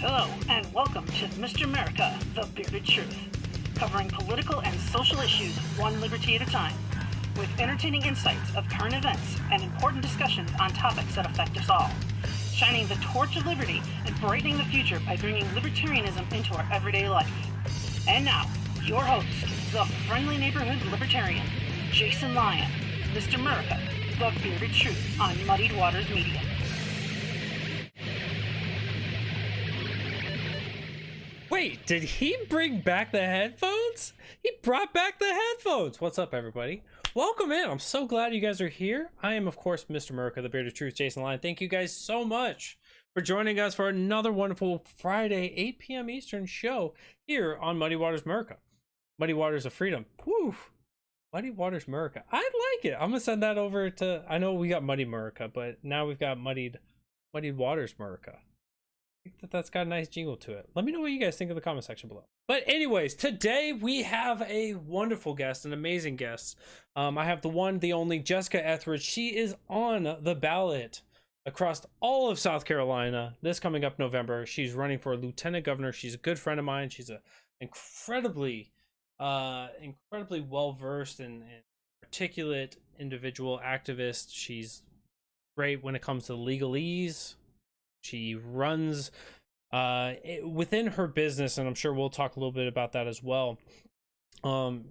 Hello, and welcome to Mr. America, the Bearded Truth, covering political and social issues one liberty at a time, with entertaining insights of current events and important discussions on topics that affect us all, shining the torch of liberty and brightening the future by bringing libertarianism into our everyday life. And now, your host, the friendly neighborhood libertarian, Jason Lyon, Mr. America, the Bearded Truth on Muddied Waters Media. Wait, did he bring back the headphones? He brought back the headphones. What's up, everybody? Welcome in. I'm so glad you guys are here. I am, of course, Mr. America, the Bearded Truth, Jason Lyon. Thank you guys so much for joining us for another wonderful Friday, 8 p.m. Eastern show here on Muddy Waters America. Muddy Waters of Freedom. Woo! Muddy Waters America. I like it. I'm going to send that over to... I know we got Muddy America, but now we've got Muddied Waters America. That's got a nice jingle to it. Let me know what you guys think in the comment section below. But anyways, today we have a wonderful guest, an amazing guest. I have the one, the only Jessica Ethridge. She is on the ballot across all of South Carolina this coming up November. She's running for lieutenant governor. She's a good friend of mine. She's an incredibly well-versed and articulate individual activist. She's great when it comes to legalese. She runs within her business, and I'm sure we'll talk a little bit about that as well.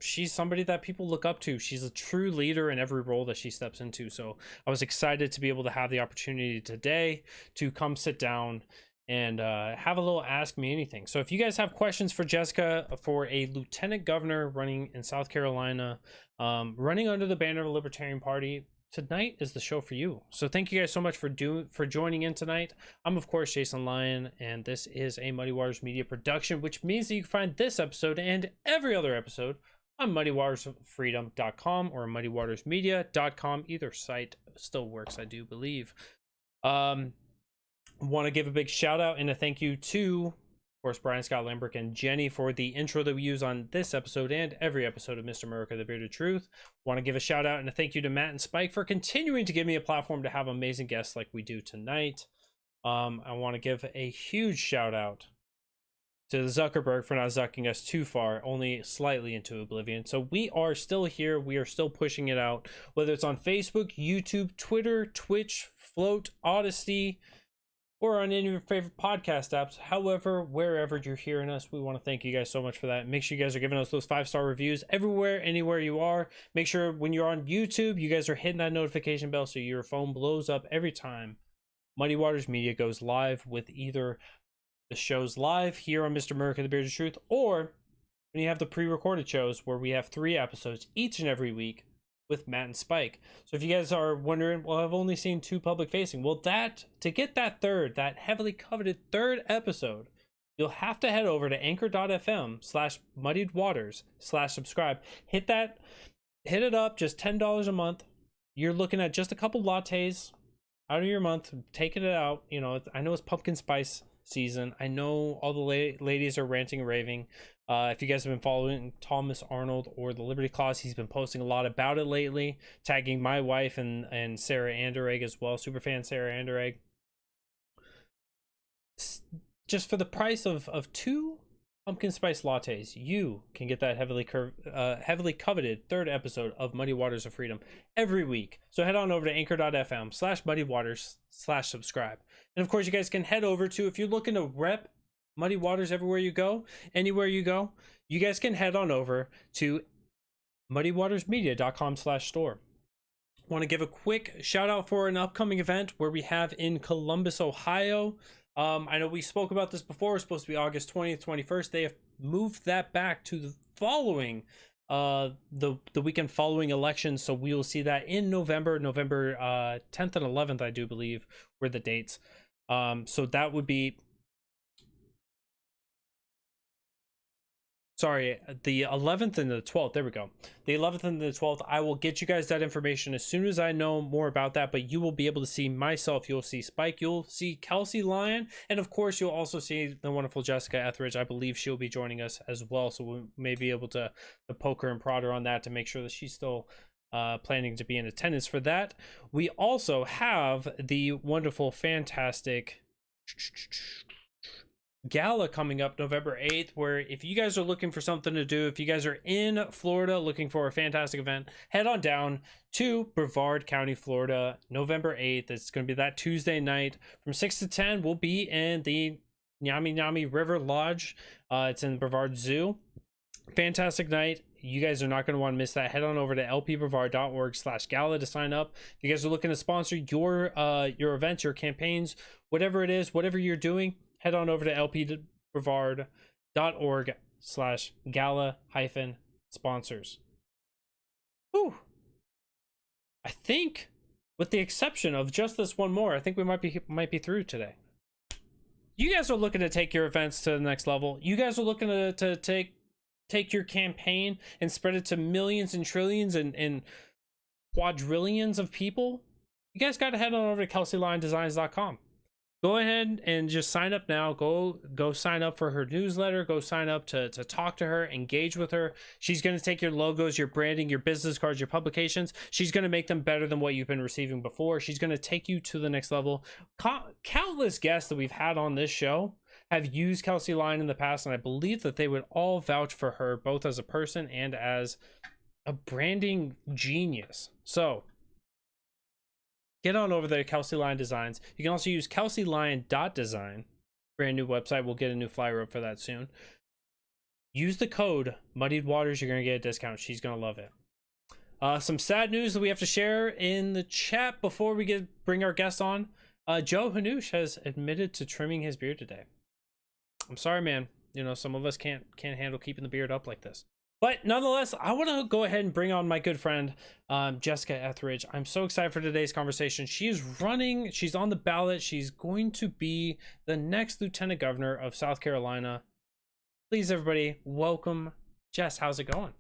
She's somebody that people look up to. She's a true leader in every role that she steps into. So I was excited to be able to have the opportunity today to come sit down and have a little Ask Me Anything. So if you guys have questions for Jessica for a lieutenant governor running in South Carolina, running under the banner of the Libertarian Party, tonight is the show for you. So thank you guys so much for joining in tonight. I'm, of course, Jason Lyon, and this is a Muddy Waters Media production, which means that you can find this episode and every other episode on muddywatersfreedom.com or muddywatersmedia.com. Either site still works, I do believe. Want to give a big shout out and a thank you to, of course, Brian Scott Lambert and Jenny for the intro that we use on this episode and every episode of Mr. America, the Bearded Truth. Want to give a shout out and a thank you to Matt and Spike for continuing to give me a platform to have amazing guests like we do tonight. I want to give a huge shout out to Zuckerberg for not zucking us too far, only slightly into oblivion. So we are still here. We are still pushing it out, whether it's on Facebook, YouTube, Twitter, Twitch, Float, Odyssey, or on any of your favorite podcast apps. However, wherever you're hearing us, we want to thank you guys so much for that. Make sure you guys are giving us those 5-star reviews everywhere, anywhere you are. Make sure when you're on YouTube, you guys are hitting that notification bell so your phone blows up every time Muddy Waters Media goes live with either the shows live here on Mr. America, the Bearded Truth, or when you have the pre-recorded shows where we have 3 episodes each and every week with Matt and Spike. So if you guys are wondering, well, I've only seen 2 public facing. Well, to get that heavily coveted third episode, you'll have to head over to anchor.fm/muddiedwaters/subscribe. Hit it up, just $10 a month. You're looking at just a couple lattes out of your month, taking it out. You know, I know it's pumpkin spice season. I know all the ladies are ranting and raving. If you guys have been following Thomas Arnold or the Liberty Clause, he's been posting a lot about it lately, tagging my wife and Sarah Anderegg as well, superfan Sarah Anderegg. Just for the price of 2 pumpkin spice lattes, you can get that heavily coveted third episode of Muddy Waters of Freedom every week. So head on over to anchor.fm/muddywaters/subscribe. And of course, you guys can head over to, if you're looking to rep Muddy Waters everywhere you go, anywhere you go, you guys can head on over to muddywatersmedia.com/store. Want to give a quick shout out for an upcoming event where we have in Columbus, Ohio. I know we spoke about this before. It's supposed to be August 20th, 21st. They have moved that back to the following, the weekend following elections. So we will see that in November 10th and 11th, I do believe, were the dates. So that would be, sorry, the 11th and the 12th. There we go. The 11th and the 12th. I will get you guys that information as soon as I know more about that. But you will be able to see myself. You'll see Spike. You'll see Kelsey Lyon. And of course, you'll also see the wonderful Jessica Ethridge. I believe she'll be joining us as well. So we may be able to poke her and prod her on that to make sure that she's still planning to be in attendance for that. We also have the wonderful, fantastic gala coming up November 8th, where if you guys are looking for something to do, if you guys are in Florida looking for a fantastic event, head on down to Brevard County, Florida, November 8th. It's going to be that Tuesday night from 6 to 10. We'll be in the Nyami Nyami River Lodge. It's in Brevard Zoo. Fantastic night. You guys are not going to want to miss that. Head on over to lpbrevard.org/gala to sign up. If you guys are looking to sponsor your events, your campaigns, whatever it is, whatever you're doing, head on over to lpbrevard.org/gala-sponsors. Whew. I think, with the exception of just this one more, I think we might be through today. You guys are looking to take your events to the next level. You guys are looking to take your campaign and spread it to millions and trillions and quadrillions of people. You guys got to head on over to KelseyLionDesigns.com. Go ahead and just sign up now. Go sign up for her newsletter. Go sign up to talk to her, engage with her. She's going to take your logos, your branding, your business cards, your publications. She's going to make them better than what you've been receiving before. She's going to take you to the next level. Countless guests that we've had on this show have used Kelsey Lion in the past, and I believe that they would all vouch for her, both as a person and as a branding genius. So get on over there to Kelsey Lion Designs. You can also use kelseylion.design. Brand new website. We'll get a new flyer up for that soon. Use the code Muddied Waters. You're going to get a discount. She's going to love it. Some sad news that we have to share in the chat before we bring our guests on. Joe Hanoush has admitted to trimming his beard today. I'm sorry, man. You know, some of us can't handle keeping the beard up like this. But nonetheless, I want to go ahead and bring on my good friend, Jessica Ethridge. I'm so excited for today's conversation. She's on the ballot. She's going to be the next lieutenant governor of South Carolina. Please, everybody, welcome Jess. How's it going?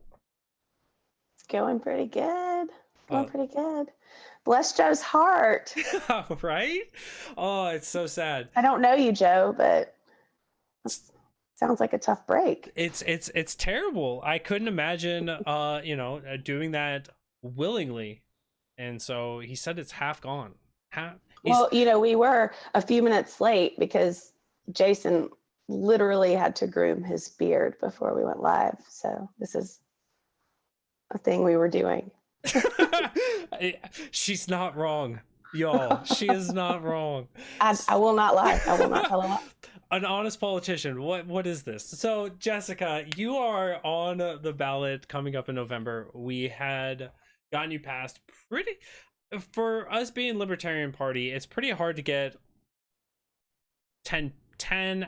It's going pretty good. Pretty good. Bless Joe's heart. Right? Oh, it's so sad. I don't know you, Joe, but sounds like a tough break. It's terrible. I couldn't imagine doing that willingly. And so he said it's half gone. Well, we were a few minutes late because Jason literally had to groom his beard before we went live. So this is a thing we were doing. She's not wrong, y'all. She is not wrong. I will not lie. I will not tell a lie. An honest politician. What is this? So, Jessica, you are on the ballot coming up in November. We had gotten you passed for us being Libertarian Party, it's pretty hard to get 10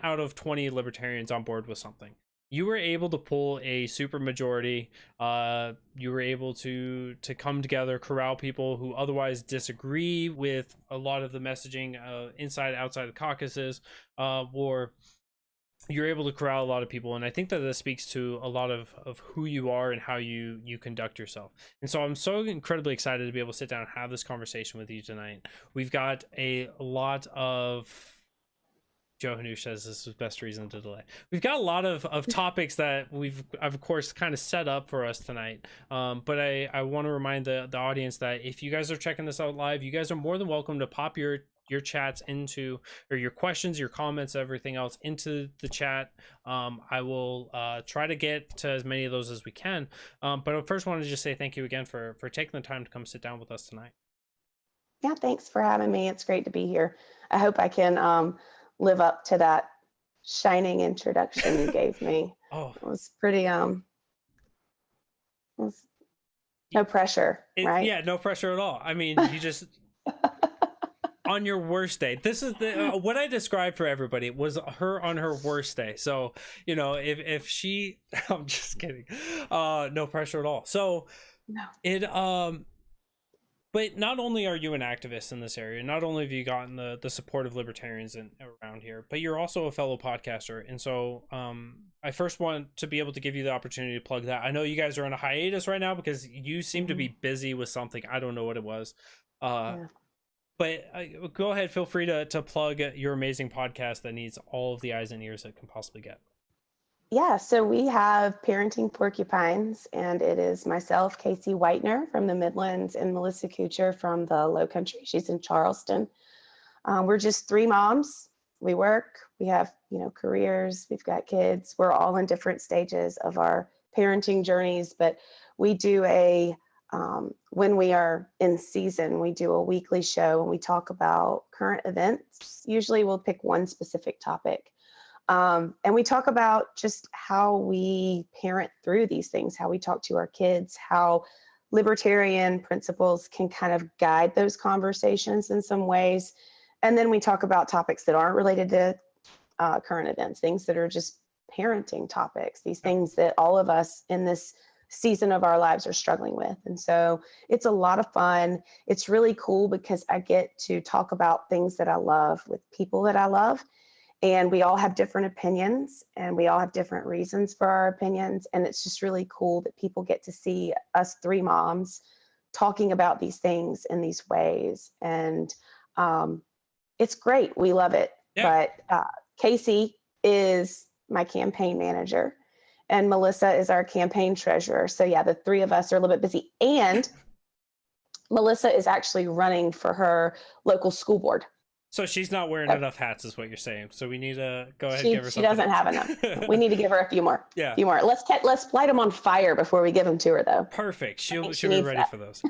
out of 20 Libertarians on board with something. You were able to pull a super majority. You were able to come together, corral people who otherwise disagree with a lot of the messaging inside, outside the caucuses, or you're able to corral a lot of people. And I think that this speaks to a lot of who you are and how you conduct yourself. And so I'm so incredibly excited to be able to sit down and have this conversation with you tonight. We've got a lot of... Joe Hanoush says this was best reason to delay. We've got a lot of topics that I've of course kind of set up for us tonight. But I want to remind the audience that if you guys are checking this out live, you guys are more than welcome to pop your chats into, or your questions, your comments, everything else into the chat. I will try to get to as many of those as we can. But I first want to just say thank you again for taking the time to come sit down with us tonight. Yeah, thanks for having me. It's great to be here. I hope I can live up to that shining introduction you gave me. Oh, it was pretty no pressure, right? Yeah, no pressure at all. I mean, you just on your worst day. This is the what I described for everybody was her on her worst day. So, if she I'm just kidding. No pressure at all. So no. But not only are you an activist in this area, not only have you gotten the support of libertarians around here, but you're also a fellow podcaster. And so I first want to be able to give you the opportunity to plug that. I know you guys are on a hiatus right now because you seem to be busy with something. I don't know what it was. But go ahead, feel free to plug your amazing podcast that needs all of the eyes and ears it can possibly get. Yeah, so we have Parenting Porcupines, and it is myself, Casey Whitener from the Midlands, and Melissa Kuchar from the Low Country. She's in Charleston. We're just three moms we work, we have, careers, we've got kids. We're all in different stages of our parenting journeys, but we do when we are in season, we do a weekly show and we talk about current events. Usually we'll pick one specific topic. And we talk about just how we parent through these things, how we talk to our kids, how libertarian principles can kind of guide those conversations in some ways. And then we talk about topics that aren't related to current events, things that are just parenting topics, these things that all of us in this season of our lives are struggling with. And so it's a lot of fun. It's really cool because I get to talk about things that I love with people that I love. And we all have different opinions and we all have different reasons for our opinions. And it's just really cool that people get to see us three moms talking about these things in these ways. And it's great. We love it. Yeah. But Casey is my campaign manager and Melissa is our campaign treasurer. So yeah, the three of us are a little bit busy. And Melissa is actually running for her local school board. So she's not wearing enough hats, is what you're saying. So we need to go ahead and give her She something doesn't have enough. We need to give her a few more. Yeah. A few more. Let's light them on fire before we give them to her, though. Perfect. She'll be ready for those.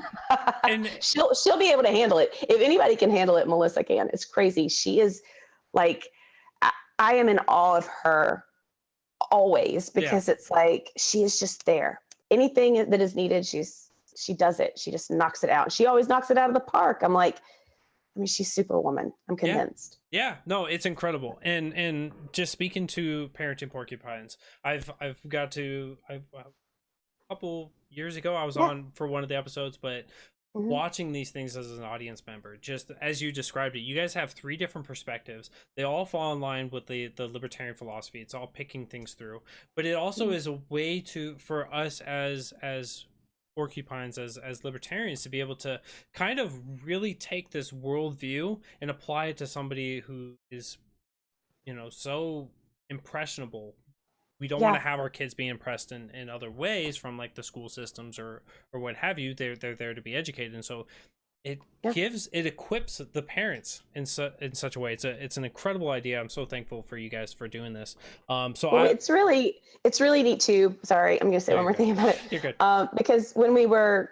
And she'll be able to handle it. If anybody can handle it, Melissa can. It's crazy. She is like, I am in awe of her always because it's like she is just there. Anything that is needed, she does it. She just knocks it out. She always knocks it out of the park. I'm like, she's Superwoman. I'm convinced. Yeah, no, it's incredible. And just speaking to parenting porcupines, I've got to a couple years ago I was on for one of the episodes, but watching these things as an audience member, just as you described it, you guys have three different perspectives. They all fall in line with the libertarian philosophy. It's all picking things through, but it also is a way for us as porcupines, as libertarians, to be able to kind of really take this worldview and apply it to somebody who is, so impressionable. We don't want to have our kids be impressed in other ways from like the school systems or what have you. They're there to be educated, and so it equips the parents in such a way. It's an incredible idea. I'm so thankful for you guys for doing this. It's really neat too. Sorry, I'm going to say one more thing about it. You're good. Because when we were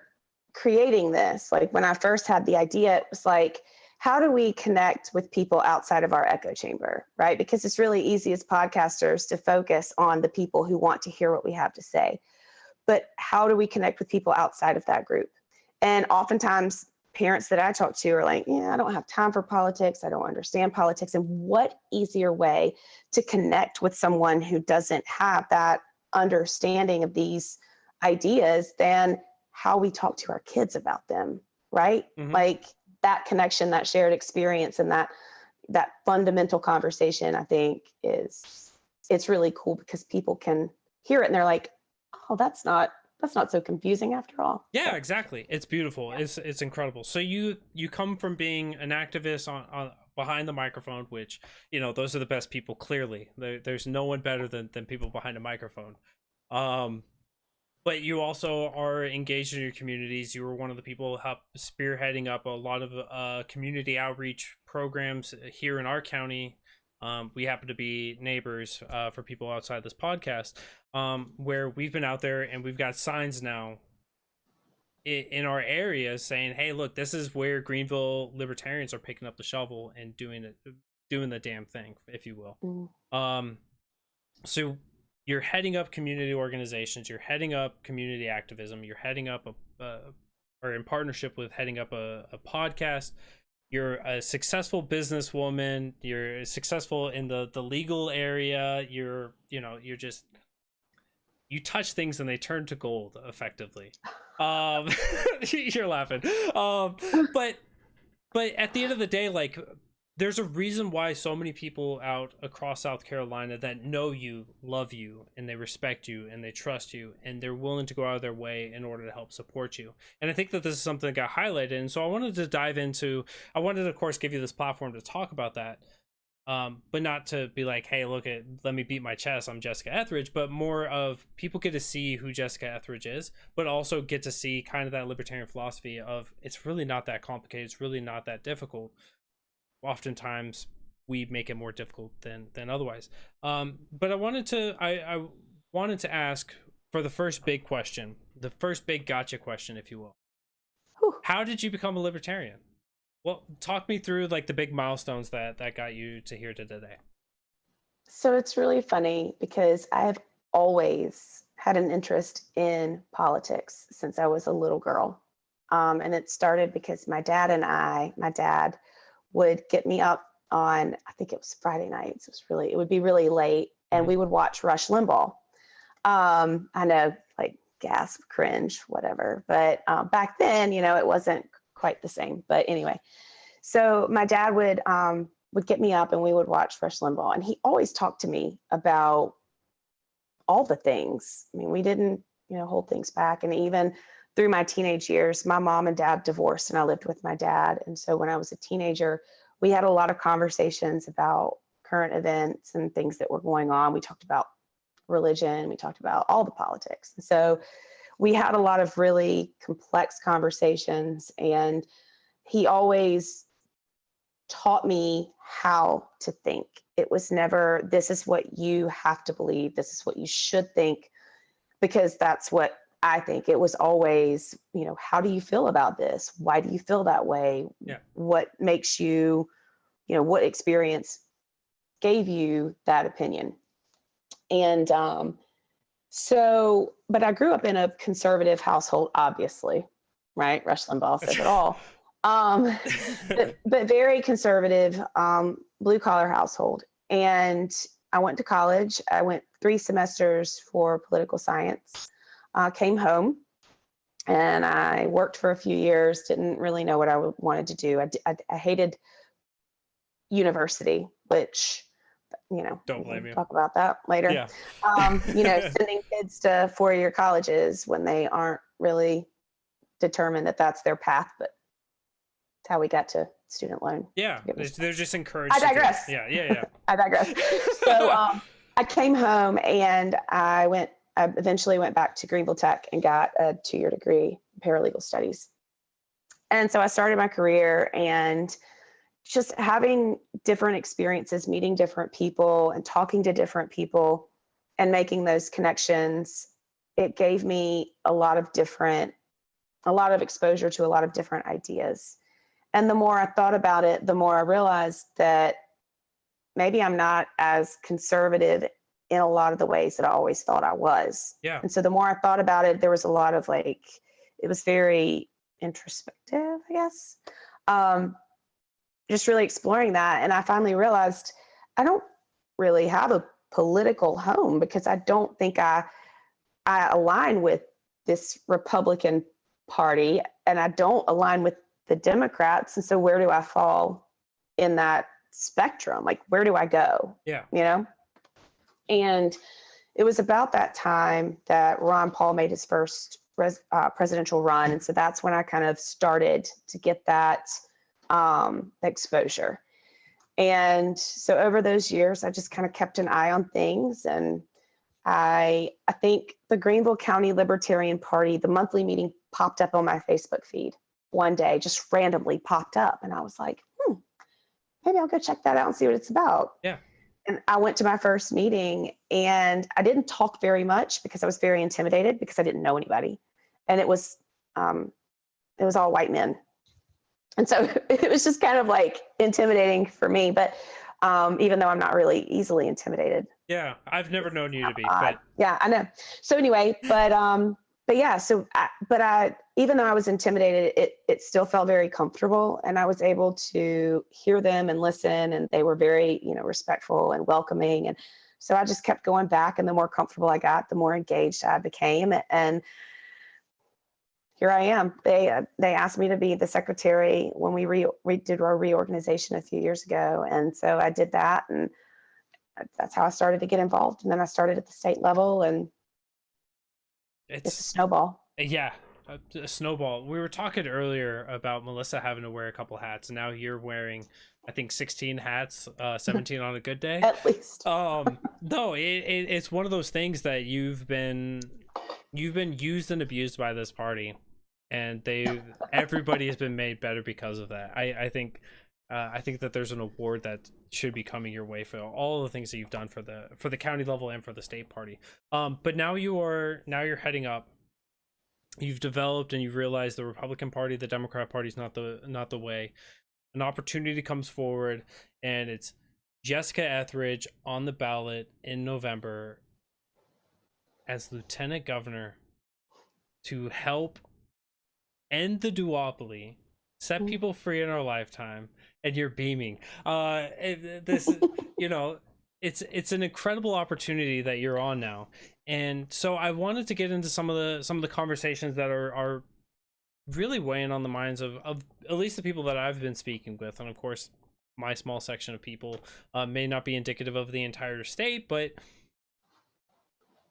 creating this, like when I first had the idea, it was like, how do we connect with people outside of our echo chamber, right? Because it's really easy as podcasters to focus on the people who want to hear what we have to say. But how do we connect with people outside of that group? And oftentimes parents that I talk to are like, I don't have time for politics. I don't understand politics. And what easier way to connect with someone who doesn't have that understanding of these ideas than how we talk to our kids about them, right? Like that connection, that shared experience, and that fundamental conversation, I think it's really cool because people can hear it and they're like, oh, that's not so confusing after all. Yeah, so. Exactly. It's beautiful. Yeah. It's incredible. So you come from being an activist on behind the microphone, which, those are the best people. Clearly there's no one better than people behind a microphone. But you also are engaged in your communities. You were one of the people spearheading up a lot of community outreach programs here in our county. We happen to be neighbors for people outside this podcast, where we've been out there and we've got signs now in our area saying, hey, look, this is where Greenville libertarians are picking up the shovel and doing the damn thing, if you will. So you're heading up community organizations, you're heading up community activism, you're heading up or in partnership with heading up a podcast. You're a successful businesswoman. You're successful in the legal area. You touch things and they turn to gold effectively. You're laughing. But at the end of the day, like, there's a reason why so many people out across South Carolina that know you, love you, and they respect you, and they trust you, and they're willing to go out of their way in order to help support you. And I think that this is something that got highlighted. And so I wanted to of course, give you this platform to talk about that. But not to be like, hey, let me beat my chest, I'm Jessica Ethridge, but more of people get to see who Jessica Ethridge is, but also get to see kind of that libertarian philosophy of it's really not that complicated. It's really not that difficult. Oftentimes we make it more difficult than otherwise. But I wanted to ask for the first big question, the first big gotcha question, if you will. Whew. How did you become a libertarian? Well, talk me through like the big milestones that got you to here to today. So it's really funny because I've always had an interest in politics since I was a little girl. And it started because my dad would get me up on, I think it was Friday nights. It would be really late, and we would watch Rush Limbaugh. I know, like, gasp, cringe, whatever. But back then, it wasn't quite the same. But anyway, so my dad would get me up and we would watch Rush Limbaugh. And he always talked to me about all the things. I mean, we didn't, hold things back. And even through my teenage years, my mom and dad divorced and I lived with my dad. And so when I was a teenager, we had a lot of conversations about current events and things that were going on. We talked about religion. We talked about all the politics. And so we had a lot of really complex conversations, and he always taught me how to think. It was never, this is what you have to believe, this is what you should think, because that's what I think. It was always, how do you feel about this? Why do you feel that way? Yeah. What makes you, what experience gave you that opinion? And but I grew up in a conservative household, obviously, right? Rush Limbaugh says it all. But very conservative, blue collar household. And I went to college. I went 3 semesters for political science, came home, and I worked for a few years, didn't really know what I wanted to do. I hated university, which, Don't blame you. Talk about that later. Yeah. Sending kids to 4-year colleges when they aren't really determined that that's their path, but it's how we got to student loan. Yeah, they're just encouraged. I digress. Yeah. I digress. So I came home and I eventually went back to Greenville Tech and got a 2-year degree in paralegal studies. And so I started my career, and just having different experiences, meeting different people and talking to different people and making those connections, it gave me a lot of exposure to a lot of different ideas. And the more I thought about it, the more I realized that maybe I'm not as conservative in a lot of the ways that I always thought I was. Yeah. And so the more I thought about it, there was a lot of it was very introspective, I guess. Just really exploring that. And I finally realized I don't really have a political home, because I don't think I align with this Republican Party, and I don't align with the Democrats. And so where do I fall in that spectrum? Like, where do I go? Yeah. And it was about that time that Ron Paul made his first presidential run. And so that's when I kind of started to get that exposure. And so over those years, I just kind of kept an eye on things. And I think the Greenville County Libertarian Party, the monthly meeting, popped up on my Facebook feed one day, just randomly popped up. And I was like, maybe I'll go check that out and see what it's about. Yeah. And I went to my first meeting, and I didn't talk very much because I was very intimidated, because I didn't know anybody. And it was all white men. And so it was just kind of intimidating for me, but even though I'm not really easily intimidated. Yeah, I've never known you to be. But yeah, I know. So anyway, but yeah, even though I was intimidated, it still felt very comfortable, and I was able to hear them and listen, and they were very, respectful and welcoming. And so I just kept going back, and the more comfortable I got, the more engaged I became. And here I am. They asked me to be the secretary when we did our reorganization a few years ago. And so I did that, and that's how I started to get involved. And then I started at the state level, and it's a snowball. Yeah, a snowball. We were talking earlier about Melissa having to wear a couple hats, and now you're wearing, I think, 16 hats, 17 on a good day. At least. No, it's one of those things that you've been used and abused by this party, and everybody has been made better because of that. I think I think that there's an award that should be coming your way for all the things that you've done for the county level and for the state party. But now you're heading up. You've developed and you've realized the Republican Party, the Democrat Party is not the way. An opportunity comes forward, and it's Jessica Ethridge on the ballot in November as lieutenant governor to help end the duopoly, set people free in our lifetime. And you're beaming. This, you know, it's an incredible opportunity that you're on now. And so I wanted to get into some of the conversations that are really weighing on the minds of at least the people that I've been speaking with. And of course, my small section of people may not be indicative of the entire state, but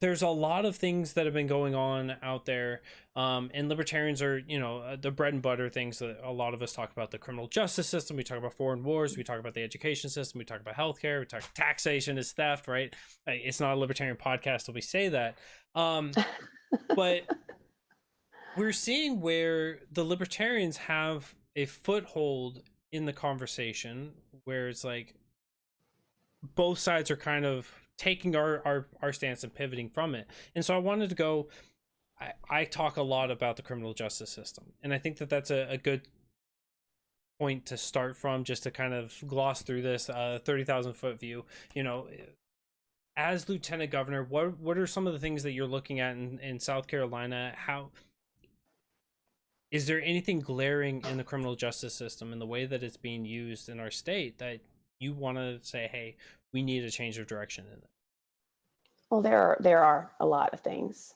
there's a lot of things that have been going on out there, and libertarians are, you know, the bread and butter things that a lot of us talk about: the criminal justice system, we talk about foreign wars, we talk about the education system, we talk about healthcare, we talk taxation is theft, right? It's not a libertarian podcast so we say that, but we're seeing where the libertarians have a foothold in the conversation, where it's like both sides are kind of taking our stance and pivoting from it. And so I wanted to go, I talk a lot about the criminal justice system, and I think that that's a good point to start from, just to kind of gloss through this 30,000 foot view. You know, as lieutenant governor, what are some of the things that you're looking at in South Carolina? How is there anything glaring in the criminal justice system and the way that it's being used in our state that you want to say, hey, we need a change of direction in it? Well, there are a lot of things.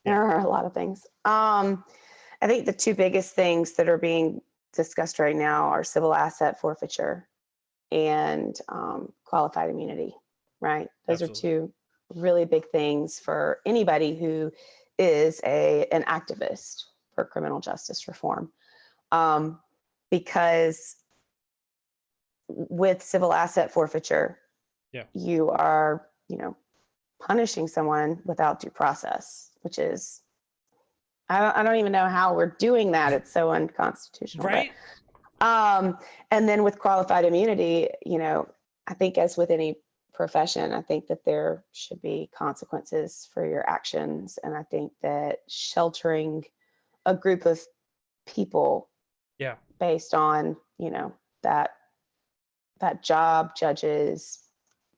There are a lot of things. I think the two biggest things that are being discussed right now are civil asset forfeiture and qualified immunity, right? Those Absolutely. are two really big things for anybody who is an activist for criminal justice reform. Because with civil asset forfeiture, you are, you know, punishing someone without due process, which is, I don't even know how we're doing that. It's so unconstitutional. Right. But, and then with qualified immunity, you know, I think as with any profession, I think that there should be consequences for your actions. And I think that sheltering a group of people based on, you know, that job, judges,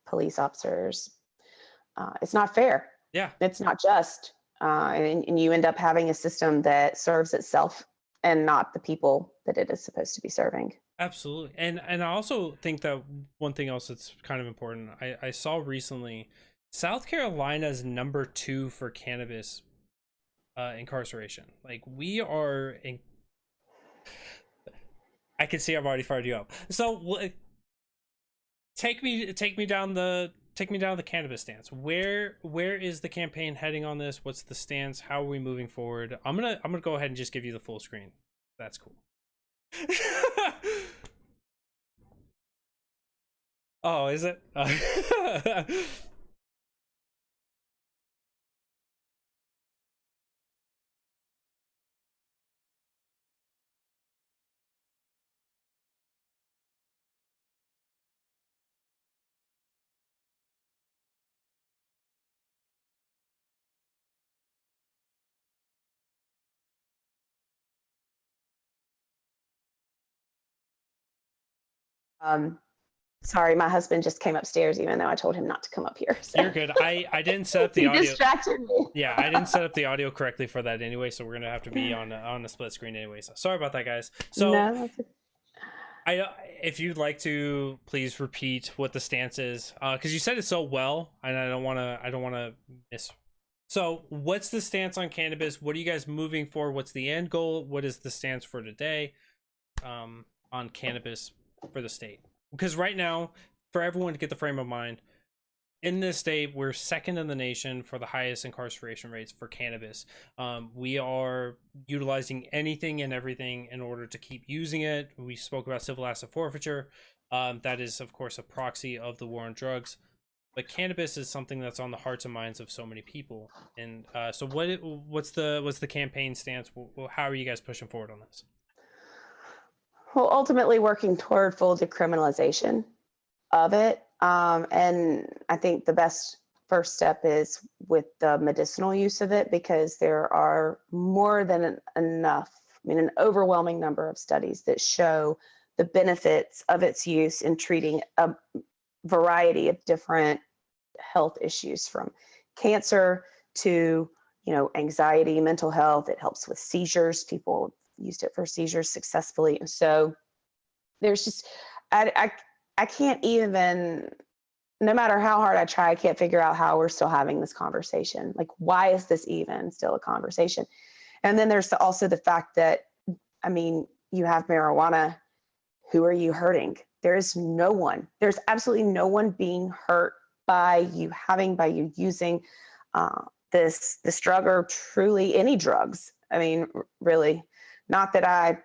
police officers, it's not fair. Yeah. It's not just. And you end up having a system that serves itself and not the people that it is supposed to be serving. Absolutely. And I also think that one thing else that's kind of important, I saw recently, South Carolina's number 2 for cannabis incarceration. Like, we are in, I can see I've already fired you up. So take me down the cannabis stance. Where is the campaign heading on this? What's the stance? How are we moving forward? I'm gonna go ahead and just give you the full screen. That's cool. Oh, is it? Sorry, my husband just came upstairs, even though I told him not to come up here. So. You're good. I didn't set up the he audio. Distracted me. Yeah, I didn't set up the audio correctly for that anyway, so we're gonna have to be on a split screen anyway. So sorry about that, guys. So no, if you'd like to please repeat what the stance is, because you said it so well, and I don't want to miss. So what's the stance on cannabis? What are you guys moving for? What's the end goal? What is the stance for today on cannabis for the state? Because right now, for everyone to get the frame of mind, in this state, we're second in the nation for the highest incarceration rates for cannabis. We are utilizing anything and everything in order to keep using it. We spoke about civil asset forfeiture. That is, of course, a proxy of the war on drugs. But cannabis is something that's on the hearts and minds of so many people. And so what's the campaign stance? How are you guys pushing forward on this? Well, ultimately working toward full decriminalization of it. And I think the best first step is with the medicinal use of it, because there are more than enough, I mean, an overwhelming number of studies that show the benefits of its use in treating a variety of different health issues, from cancer to, anxiety, mental health. It helps with seizures. People used it for seizures successfully. And so there's just, I can't even, no matter how hard I try, I can't figure out how we're still having this conversation. Like, why is this even still a conversation? And then there's also the fact that, you have marijuana. Who are you hurting? There's absolutely no one being hurt by you using this drug, or truly any drugs. Really, not that I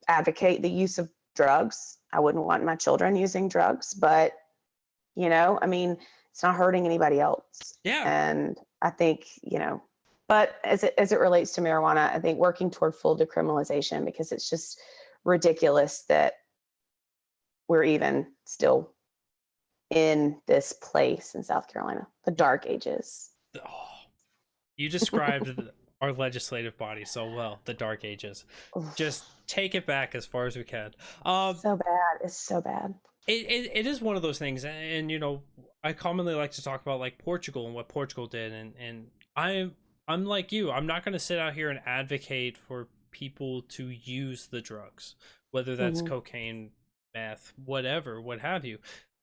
advocate the use of drugs. I wouldn't want my children using drugs, but it's not hurting anybody else. Yeah. And I think, but as it relates to marijuana, I think working toward full decriminalization, because it's just ridiculous that we're even still in this place in South Carolina, the dark ages. Oh, you described our legislative body so well, the dark ages. Just take it back as far as we can. So bad. It's so bad. It is one of those things, and I commonly like to talk about like Portugal and what Portugal did, and I'm like you. I'm not going to sit out here and advocate for people to use the drugs, whether that's cocaine, meth, whatever, what have you.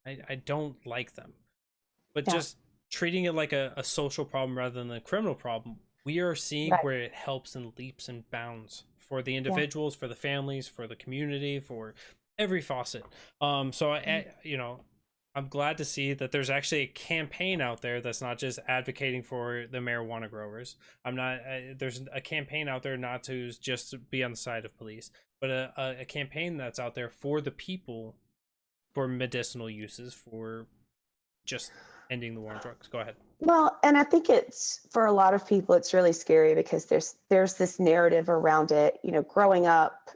I don't like them, but just treating it like a social problem rather than a criminal problem, we are seeing where it helps in leaps and bounds for the individuals, for the families, for the community, for every faucet. So I'm glad to see that there's actually a campaign out there that's not just advocating for the marijuana growers. There's a campaign out there not to just be on the side of police, but a campaign that's out there for the people, for medicinal uses, for just ending the war on drugs. Go ahead. Well, and I think it's, for a lot of people, it's really scary because there's this narrative around it. Growing up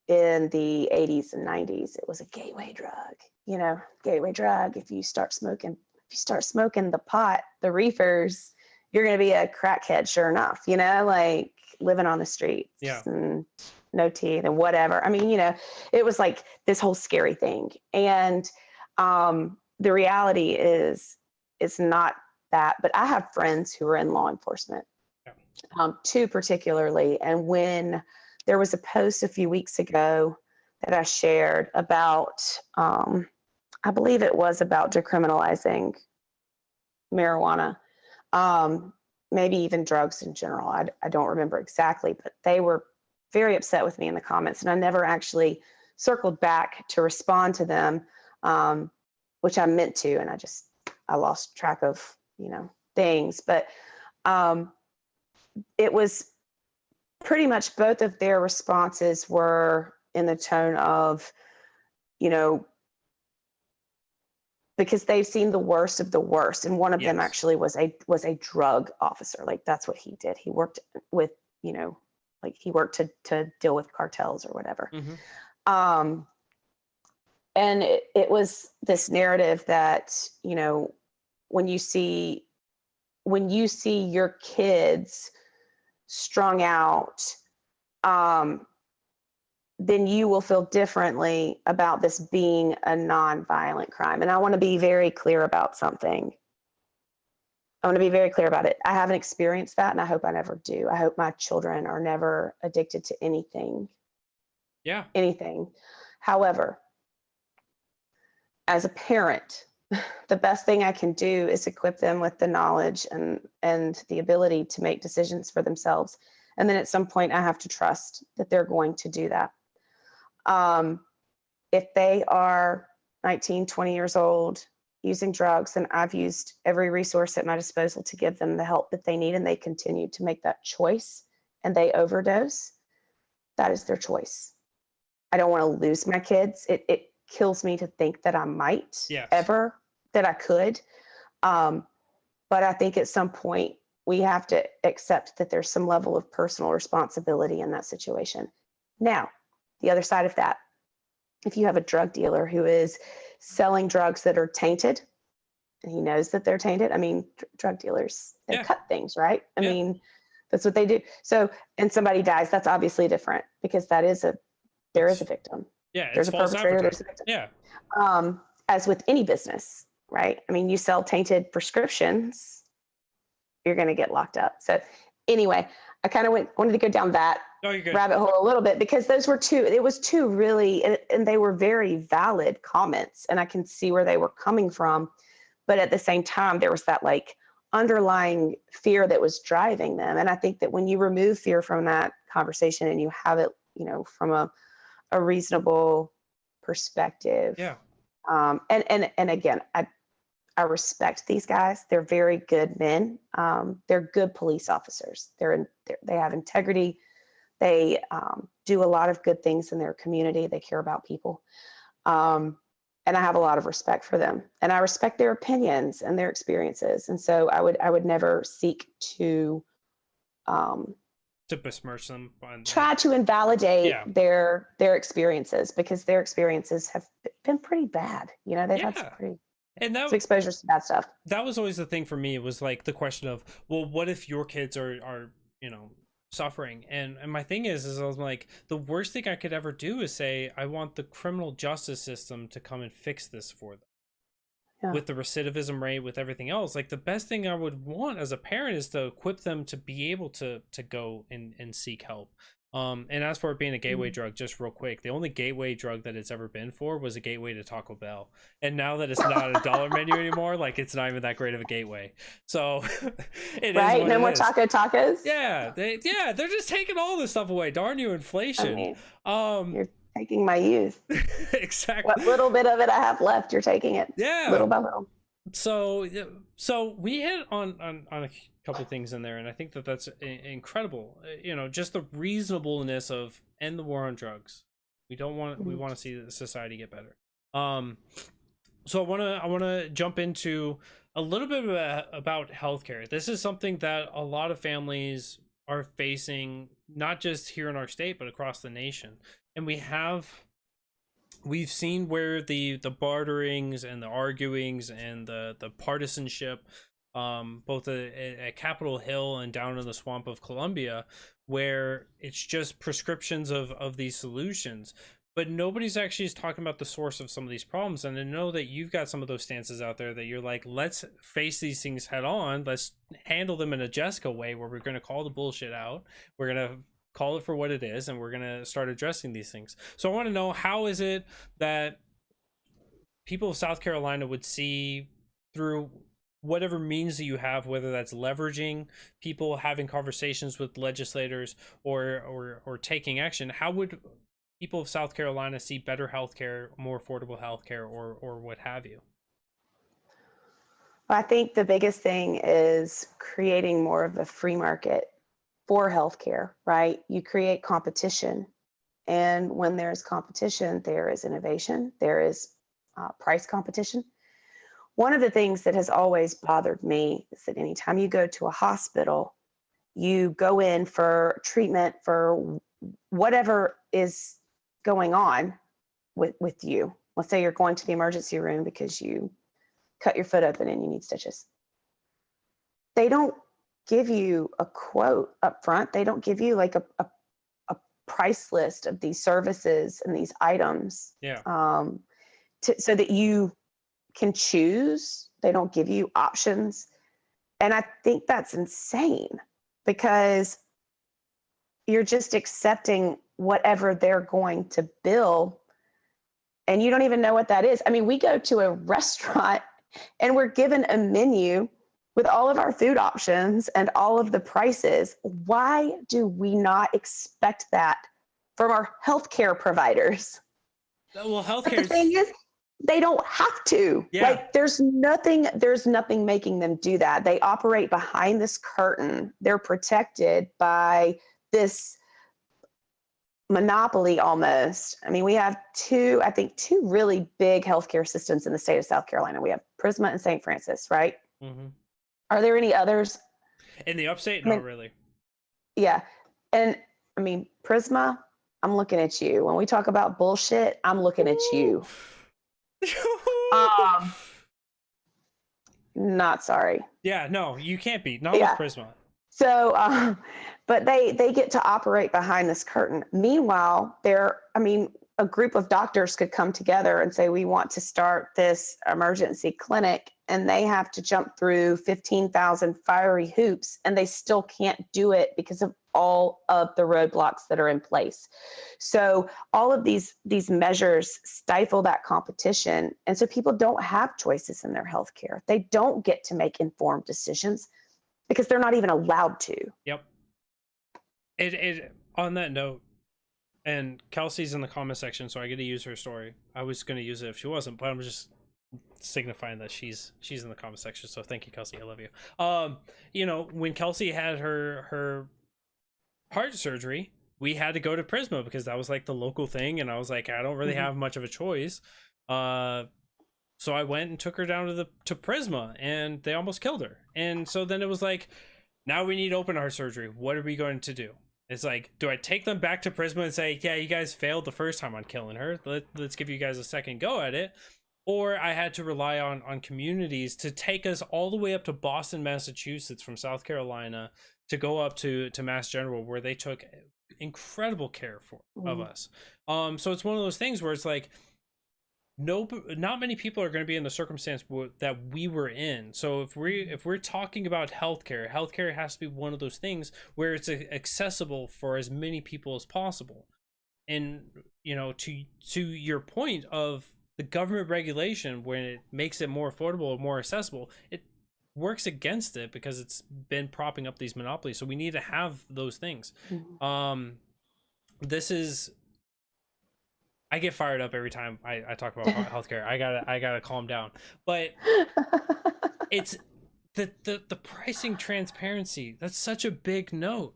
in the 80s and 90s, it was a gateway drug. If you start smoking the pot, the reefers, you're going to be a crackhead, sure enough, like living on the streets and no teeth and whatever. It was like this whole scary thing. And the reality is, it's not that, but I have friends who are in law enforcement, two particularly. And when there was a post a few weeks ago that I shared about, I believe it was about decriminalizing marijuana, maybe even drugs in general. I don't remember exactly, but they were very upset with me in the comments, and I never actually circled back to respond to them, which I meant to, and I lost track of, things. But it was pretty much both of their responses were in the tone of, because they've seen the worst of the worst. And one of them actually was a drug officer. Like, that's what he did. He worked with, he worked to deal with cartels or whatever. Mm-hmm. And it was this narrative that, when you see your kids strung out, then you will feel differently about this being a nonviolent crime. And I want to be very clear about something. I want to be very clear about it. I haven't experienced that, and I hope I never do. I hope my children are never addicted to anything. Yeah. Anything. However, as a parent, the best thing I can do is equip them with the knowledge and the ability to make decisions for themselves. And then at some point, I have to trust that they're going to do that. If they are 19, 20 years old using drugs, and I've used every resource at my disposal to give them the help that they need, and they continue to make that choice and they overdose, that is their choice. I don't want to lose my kids. It kills me to think that I might ever, that I could. But I think at some point we have to accept that there's some level of personal responsibility in that situation. Now, the other side of that, if you have a drug dealer who is selling drugs that are tainted, and he knows that they're tainted. I mean, drug dealers, they Yeah. cut things, right? I Yeah. mean, that's what they do. So, and somebody dies, that's obviously different because there is a victim. Yeah, There's it's a false perpetrator, there's a advertising. victim. Yeah. As with any business, right? I mean, you sell tainted prescriptions, you're going to get locked up. So anyway, I kind of wanted to go down that rabbit hole a little bit because it was two really, and they were very valid comments, and I can see where they were coming from. But at the same time, there was that like underlying fear that was driving them. And I think that when you remove fear from that conversation and you have it, from a reasonable perspective. Yeah. And again, I respect these guys. They're very good men. They're good police officers. They have integrity. They do a lot of good things in their community. They care about people. And I have a lot of respect for them. And I respect their opinions and their experiences. And so I would never seek to besmirch them, try to invalidate their experiences, because their experiences have been pretty bad. They've had some pretty exposures to bad stuff. That was always the thing for me. It was like the question of, well, what if your kids are suffering? And my thing is I was like, the worst thing I could ever do is say I want the criminal justice system to come and fix this for them. Yeah. With the recidivism rate, with everything else, like the best thing I would want as a parent is to equip them to be able to go and seek help. And as for it being a gateway drug, just real quick, the only gateway drug that it's ever been for was a gateway to Taco Bell. And now that it's not a dollar menu anymore, like it's not even that great of a gateway. So it right? is No more taco tacos. Yeah, they're just taking all this stuff away. Darn you, inflation. You're taking my youth. Exactly. What little bit of it I have left, you're taking it. Yeah. Little by little. So we hit on a couple things in there, and I think that's incredible. Just the reasonableness of end the war on drugs. We want to see the society get better. So I want to jump into a little bit about healthcare. This is something that a lot of families are facing, not just here in our state, but across the nation. And we've seen where the barterings and the arguings and the partisanship, both at Capitol Hill and down in the swamp of Columbia, where it's just prescriptions of these solutions. But nobody's actually talking about the source of some of these problems. And I know that you've got some of those stances out there that you're like, let's face these things head on. Let's handle them in a Jessica way, where we're going to call the bullshit out. We're going to call it for what it is, and we're going to start addressing these things. So I want to know, how is it that people of South Carolina would see, through whatever means that you have, whether that's leveraging people, having conversations with legislators, or taking action, how would people of South Carolina see better healthcare, more affordable healthcare, or what have you? I think the biggest thing is creating more of a free market for healthcare, right? You create competition. And when there's competition, there is innovation, there is price competition. One of the things that has always bothered me is that anytime you go to a hospital, you go in for treatment for whatever is going on with you. Let's say you're going to the emergency room because you cut your foot open and you need stitches. They don't give you a quote up front. They don't give you like a price list of these services and these items. Yeah. So that you can choose. They don't give you options. And I think that's insane, because you're just accepting whatever they're going to bill, and you don't even know what that is. I mean, we go to a restaurant and we're given a menu with all of our food options and all of the prices. Why do we not expect that from our healthcare providers? Well, healthcare. But the thing is, they don't have to. Yeah. Like, there's nothing making them do that. They operate behind this curtain. They're protected by this monopoly almost. I mean, we have two really big healthcare systems in the state of South Carolina. We have Prisma and St. Francis, right? Mm-hmm. Are there any others? In the upstate? Not really. Yeah. And I mean, Prisma, I'm looking at you. When we talk about bullshit, I'm looking at you. Um, not sorry. Yeah, no, you can't be. Not Yeah. with Prisma. So, but they get to operate behind this curtain. Meanwhile, a group of doctors could come together and say, we want to start this emergency clinic, and they have to jump through 15,000 fiery hoops, and they still can't do it because of all of the roadblocks that are in place. So all of these measures stifle that competition. And so people don't have choices in their healthcare. They don't get to make informed decisions because they're not even allowed to. Yep. It on that note, and Kelsey's in the comment section, so I get to use her story. I was going to use it if she wasn't, but I'm just signifying that she's in the comment section. So thank you, Kelsey. I love you. When Kelsey had her heart surgery, we had to go to Prisma because that was like the local thing, and I was like, I don't really have much of a choice. So I went and took her down to Prisma, and they almost killed her. And so then it was like, now we need open heart surgery. What are we going to do? It's like, do I take them back to Prisma and say, yeah, you guys failed the first time on killing her. Let's give you guys a second go at it. Or I had to rely on communities to take us all the way up to Boston, Massachusetts from South Carolina to go up to Mass General, where they took incredible care of us. So it's one of those things where it's like, not many people are going to be in the circumstance that we were in. So if we're talking about healthcare has to be one of those things where it's accessible for as many people as possible. And to your point of the government regulation, when it makes it more affordable or more accessible, it works against it because it's been propping up these monopolies. So we need to have those things. I get fired up every time I talk about healthcare. I gotta calm down. But it's the pricing transparency. That's such a big note.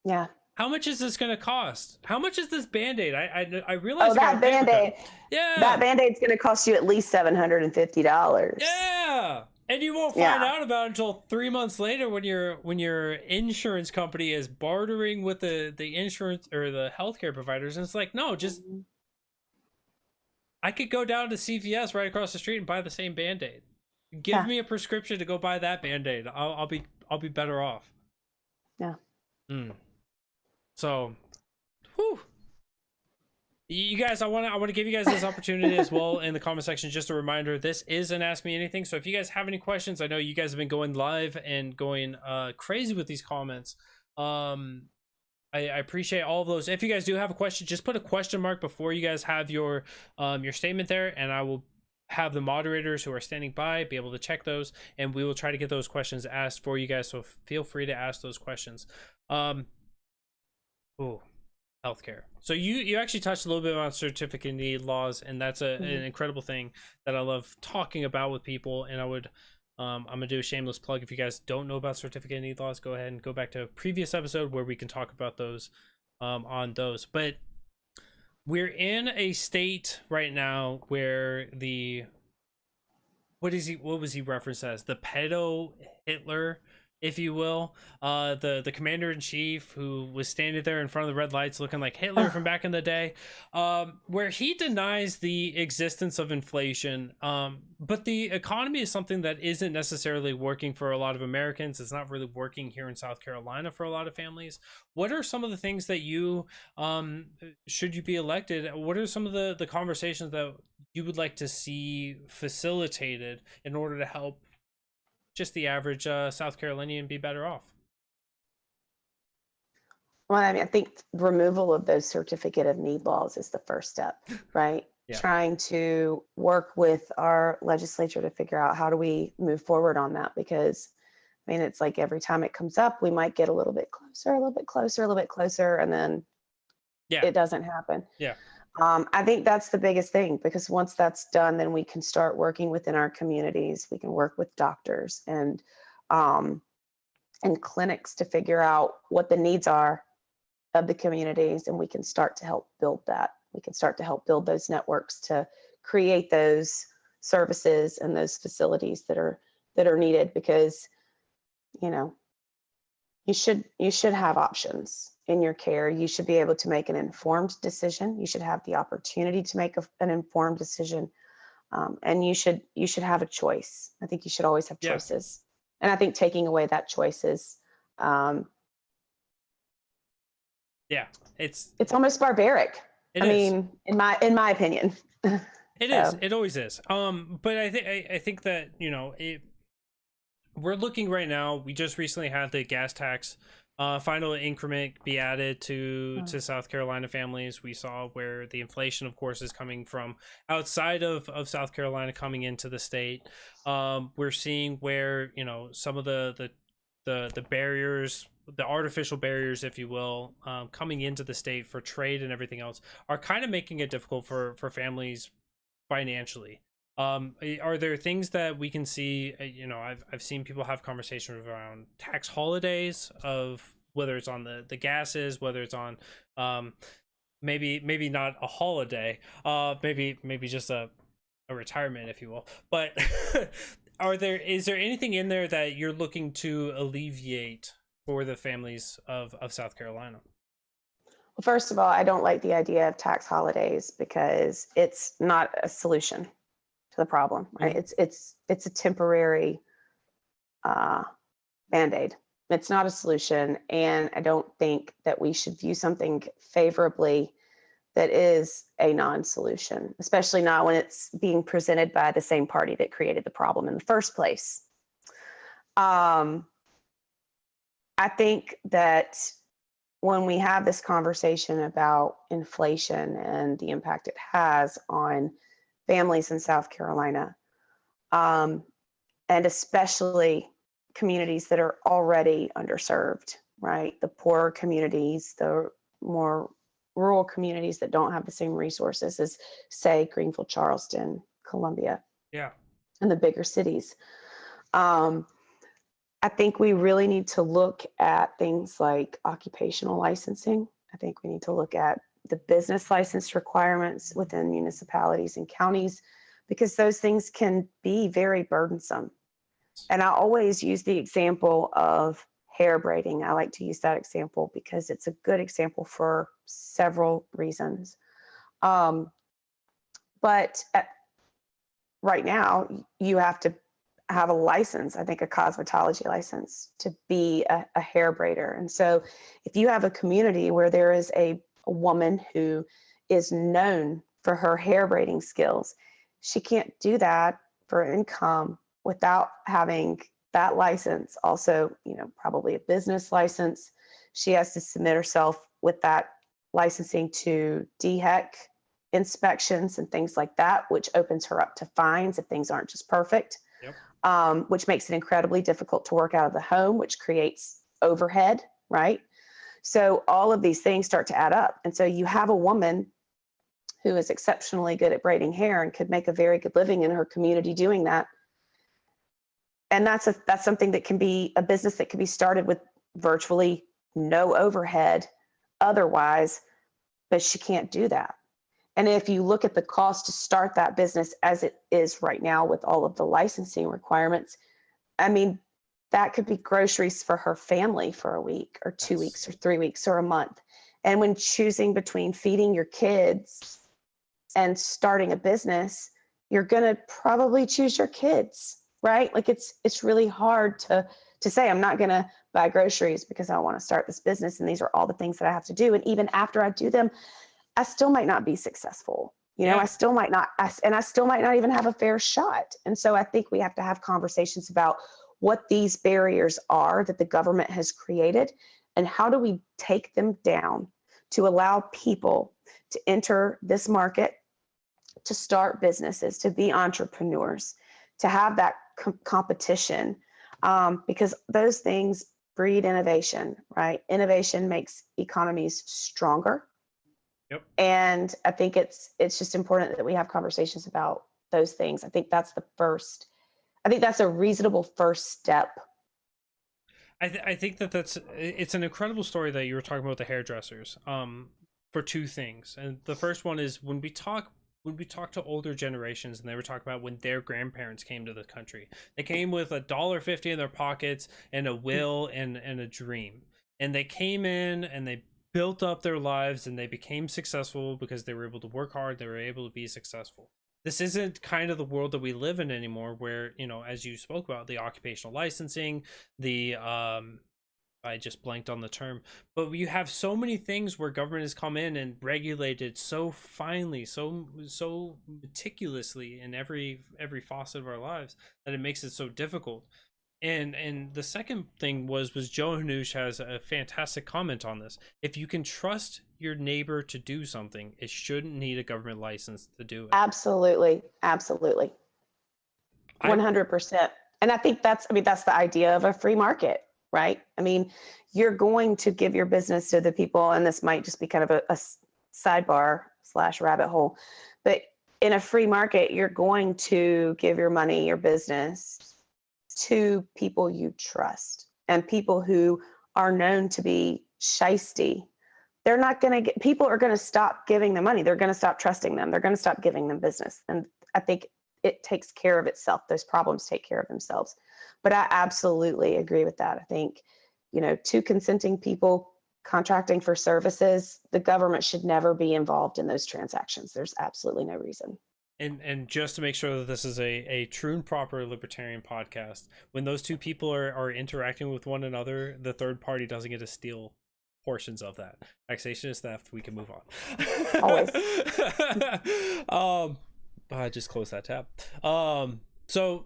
Yeah. How much is this gonna cost? How much is this Band-Aid? I realize. Oh, that Band-Aid. Yeah. That Band-Aid's gonna cost you at least $750. Yeah. And you won't find out about it until 3 months later when your insurance company is bartering with the insurance or the healthcare providers, and it's like, no, just. I could go down to CVS right across the street and buy the same Band-Aid. Give me a prescription to go buy that Band-Aid. I'll be better off. Yeah. So, whew. You guys, I want to give you guys this opportunity as well in the comment section. Just a reminder, this is an Ask Me Anything. So if you guys have any questions, I know you guys have been going live and going crazy with these comments. I appreciate all of those. If you guys do have a question, just put a question mark before you guys have your statement there, and I will have the moderators who are standing by be able to check those, and we will try to get those questions asked for you guys. So feel free to ask those questions. Healthcare. So you actually touched a little bit on certificate of need laws, and that's an incredible thing that I love talking about with people. And I would. I'm gonna do a shameless plug. If you guys don't know about certificate of need laws, go ahead and go back to a previous episode where we can talk about those on those. But we're in a state right now where what was he referenced as? The pedo Hitler, if you will, the commander-in-chief who was standing there in front of the red lights looking like Hitler from back in the day, where he denies the existence of inflation, but the economy is something that isn't necessarily working for a lot of Americans. It's not really working here in South Carolina for a lot of families. What are some of the things that you, should you be elected, what are some of the conversations that you would like to see facilitated in order to help just the average South Carolinian be better off? Well, I think removal of those certificate of need laws is the first step, right? Trying to work with our legislature to figure out how do we move forward on that, because it's like every time it comes up, we might get a little bit closer, a little bit closer, a little bit closer, and then it doesn't happen. I think that's the biggest thing, because once that's done, then we can start working within our communities. We can work with doctors and clinics to figure out what the needs are of the communities, and we can start to help build that. We can start to help build those networks to create those services and those facilities that are needed, because you should have options. in your care, you should be able to make an informed decision. You should have the opportunity to make an informed decision, and you should have a choice. I think you should always have Yeah. choices, and I think taking away that choice is, Yeah, it's almost barbaric. It I is. mean, in my opinion. It is. It always is. But I think that, you know, we're looking right now. We just recently had the gas tax final increment be added to South Carolina families. We saw where the inflation, of course, is coming from outside of South Carolina coming into the state. We're seeing where, you know, some of the barriers, the artificial barriers, if you will, coming into the state for trade and everything else, are kind of making it difficult for families financially. Are there things that we can see? You know, I've seen people have conversations around tax holidays, of whether it's on the gases, whether it's on maybe not a holiday, maybe just a retirement, if you will. But is there anything in there that you're looking to alleviate for the families of South Carolina? Well, first of all, I don't like the idea of tax holidays because it's not a solution to the problem. Right? It's a temporary band-aid. It's not a solution, and I don't think that we should view something favorably that is a non-solution, especially not when it's being presented by the same party that created the problem in the first place. I think that when we have this conversation about inflation and the impact it has on families in South Carolina, and especially communities that are already underserved, right? The poorer communities, the more rural communities that don't have the same resources as, say, Greenville, Charleston, Columbia, and the bigger cities. I think we really need to look at things like occupational licensing. I think we need to look at the business license requirements within municipalities and counties, because those things can be very burdensome. And I always use the example of hair braiding. I like to use that example because it's a good example for several reasons. But right now, you have to have a license, I think a cosmetology license, to be a hair braider. And so if you have a community where there is a woman who is known for her hair braiding skills, she can't do that for income without having that license. Also, you know, probably a business license. She has to submit herself with that licensing to DHEC inspections and things like that, which opens her up to fines if things aren't just perfect. Yep. Which makes it incredibly difficult to work out of the home, which creates overhead, right? So all of these things start to add up. And so you have a woman who is exceptionally good at braiding hair and could make a very good living in her community doing that. And that's something that can be a business that can be started with virtually no overhead otherwise, but she can't do that. And if you look at the cost to start that business as it is right now with all of the licensing requirements, I mean, that could be groceries for her family for a week or 2 weeks or 3 weeks or a month. And when choosing between feeding your kids and starting a business, you're going to probably choose your kids, right? Like it's really hard to say, I'm not going to buy groceries because I want to start this business. And these are all the things that I have to do. And even after I do them, I still might not be successful. You know, I still might not even have a fair shot. And so I think we have to have conversations about what these barriers are that the government has created and how do we take them down to allow people to enter this market, to start businesses, to be entrepreneurs, to have that competition, because those things breed innovation, right? Innovation makes economies stronger. Yep. And I think it's just important that we have conversations about those things. I think that's a reasonable first step. I think it's an incredible story that you were talking about the hairdressers, for two things. And the first one is when we talk to older generations, and they were talking about when their grandparents came to the country, they came with $1.50 in their pockets and a will and a dream. And they came in and they built up their lives and they became successful because they were able to work hard, they were able to be successful. This isn't kind of the world that we live in anymore, where, you know, as you spoke about, the occupational licensing, the I just blanked on the term, but you have so many things where government has come in and regulated so finely, so meticulously in every facet of our lives, that it makes it so difficult. And the second thing was Joe Hanoush has a fantastic comment on this. If you can trust your neighbor to do something, it shouldn't need a government license to do it. Absolutely. 100%. And I think that's the idea of a free market, right? I mean, you're going to give your business to the people, and this might just be kind of a sidebar / rabbit hole, but in a free market, you're going to give your money, your business, to people you trust, and people who are known to be shisty. They're not going to get, people are going to stop giving them money. They're going to stop trusting them. They're going to stop giving them business. And I think it takes care of itself. Those problems take care of themselves. But I absolutely agree with that. I think, you know, two consenting people contracting for services, the government should never be involved in those transactions. There's absolutely no reason. And just to make sure that this is a true and proper libertarian podcast, when those two people are interacting with one another, the third party doesn't get to steal portions of that. Taxation is theft. We can move on. Always. I just closed that tab. So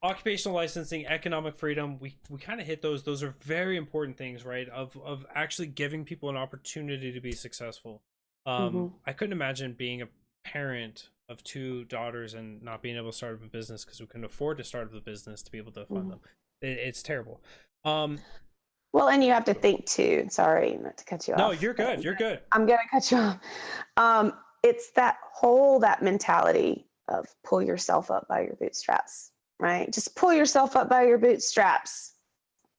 occupational licensing, economic freedom, we kind of hit those are very important things, right? Of actually giving people an opportunity to be successful. I couldn't imagine being a parent of two daughters and not being able to start up a business because we couldn't afford to start up a business to be able to fund them. It's terrible. Well, and you have to think too, sorry not to cut you off. No, you're good. You're good. I'm going to cut you off. It's that mentality of pull yourself up by your bootstraps, right? Just pull yourself up by your bootstraps.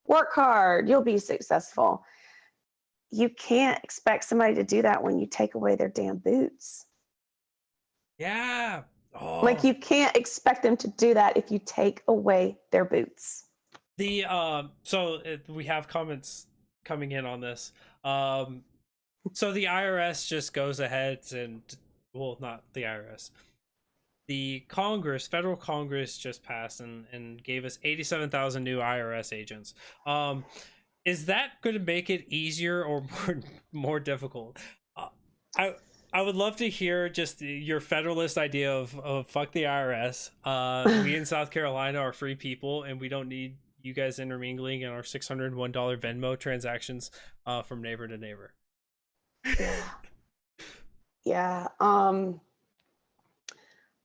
Work hard. You'll be successful. You can't expect somebody to do that when you take away their damn boots. Yeah. Oh. Like, you can't expect them to do that if you take away their boots. We have comments coming in on this. So the IRS just goes ahead and, well, not the IRS. The federal Congress just passed and gave us 87,000 new IRS agents. Is that going to make it easier or more difficult? I would love to hear just your Federalist idea of fuck the IRS. We in South Carolina are free people, and we don't need you guys intermingling in our $601 Venmo transactions from neighbor to neighbor. Yeah.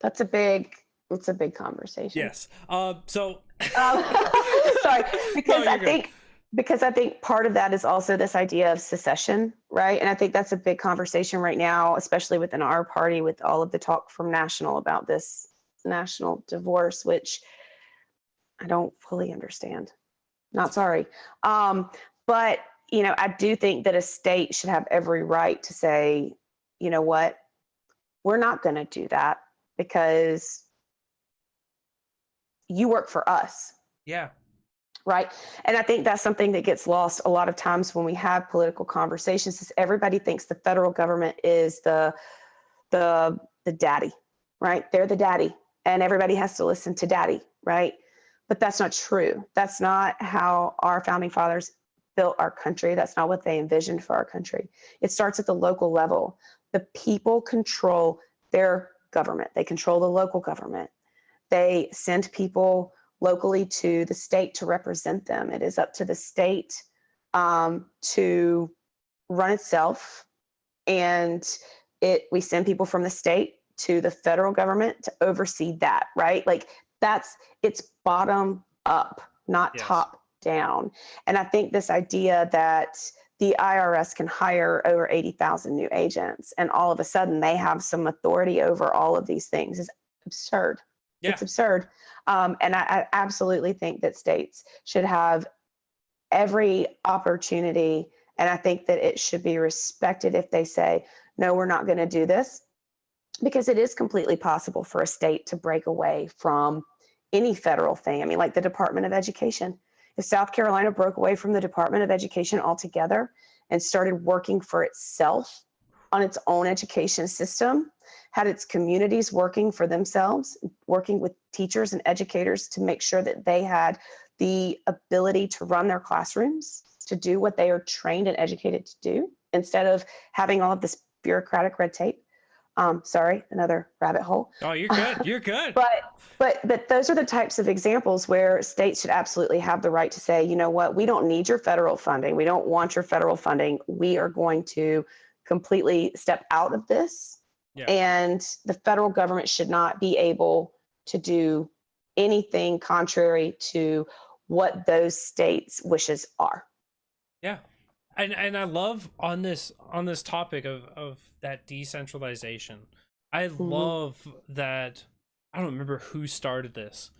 That's a big conversation. Yes. Sorry, because I think part of that is also this idea of secession, right? And I think that's a big conversation right now, especially within our party, with all of the talk from national about this national divorce, which I don't fully understand. Not sorry. But, you know, I do think that a state should have every right to say, you know what, we're not going to do that because you work for us. Yeah. Right. And I think that's something that gets lost a lot of times when we have political conversations, is everybody thinks the federal government is the daddy, right? They're the daddy, and everybody has to listen to daddy, right? But that's not true. That's not how our founding fathers built our country. That's not what they envisioned for our country. It starts at the local level. The people control their government. They control the local government. They send people locally to the state to represent them. It is up to the state to run itself, and we send people from the state to the federal government to oversee that, right? Like, it's bottom up, not top down. And I think this idea that the IRS can hire over 80,000 new agents and all of a sudden they have some authority over all of these things is absurd. Yeah. It's absurd. And I absolutely think that states should have every opportunity, and I think that it should be respected if they say, no, we're not going to do this, because it is completely possible for a state to break away from any federal thing. I mean, like the Department of Education. If South Carolina broke away from the Department of Education altogether and started working for itself on its own education system, had its communities working for themselves, working with teachers and educators to make sure that they had the ability to run their classrooms, to do what they are trained and educated to do, instead of having all of this bureaucratic red tape. Sorry, another rabbit hole. Oh, you're good. You're good. But those are the types of examples where states should absolutely have the right to say, you know what, we don't need your federal funding. We don't want your federal funding. We are going to completely step out of this. Yeah. And the federal government should not be able to do anything contrary to what those states' wishes are. Yeah. And I love on this topic of that decentralization. I love that. I don't remember who started this.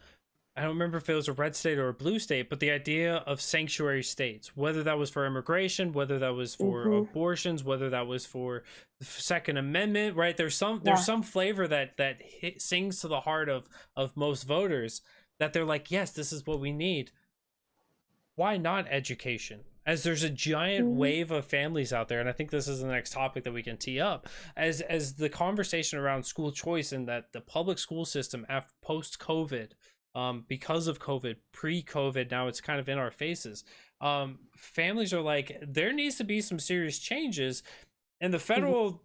I don't remember if it was a red state or a blue state, but the idea of sanctuary states, whether that was for immigration, whether that was for abortions, whether that was for the Second Amendment, right? There's some flavor that sings to the heart of most voters, that they're like, yes, this is what we need. Why not education? As there's a giant wave of families out there, and I think this is the next topic that we can tee up, as the conversation around school choice and that the public school system after post-COVID, because of COVID, pre-COVID, now it's kind of in our faces. Families are like, there needs to be some serious changes, and the federal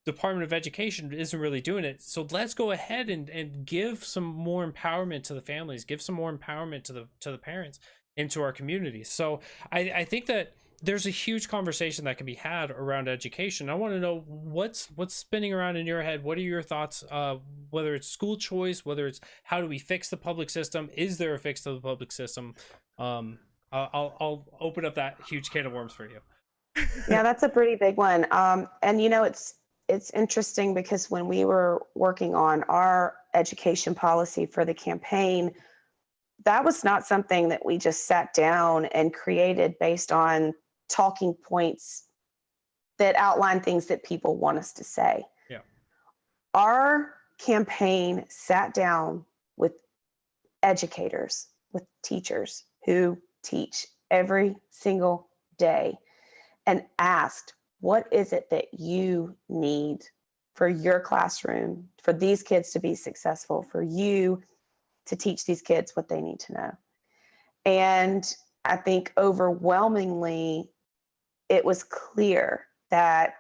Department of Education isn't really doing it. So let's go ahead and give some more empowerment to the families, give some more empowerment to the parents, into our communities. So I think that there's a huge conversation that can be had around education. I want to know what's spinning around in your head. What are your thoughts, whether it's school choice, whether it's how do we fix the public system? Is there a fix to the public system? I'll open up that huge can of worms for you. Yeah, that's a pretty big one. And you know, it's interesting because when we were working on our education policy for the campaign, that was not something that we just sat down and created based on talking points that outline things that people want us to say. Yeah. Our campaign sat down with educators, with teachers who teach every single day and asked, what is it that you need for your classroom, for these kids to be successful, for you to teach these kids what they need to know? And I think overwhelmingly, it was clear that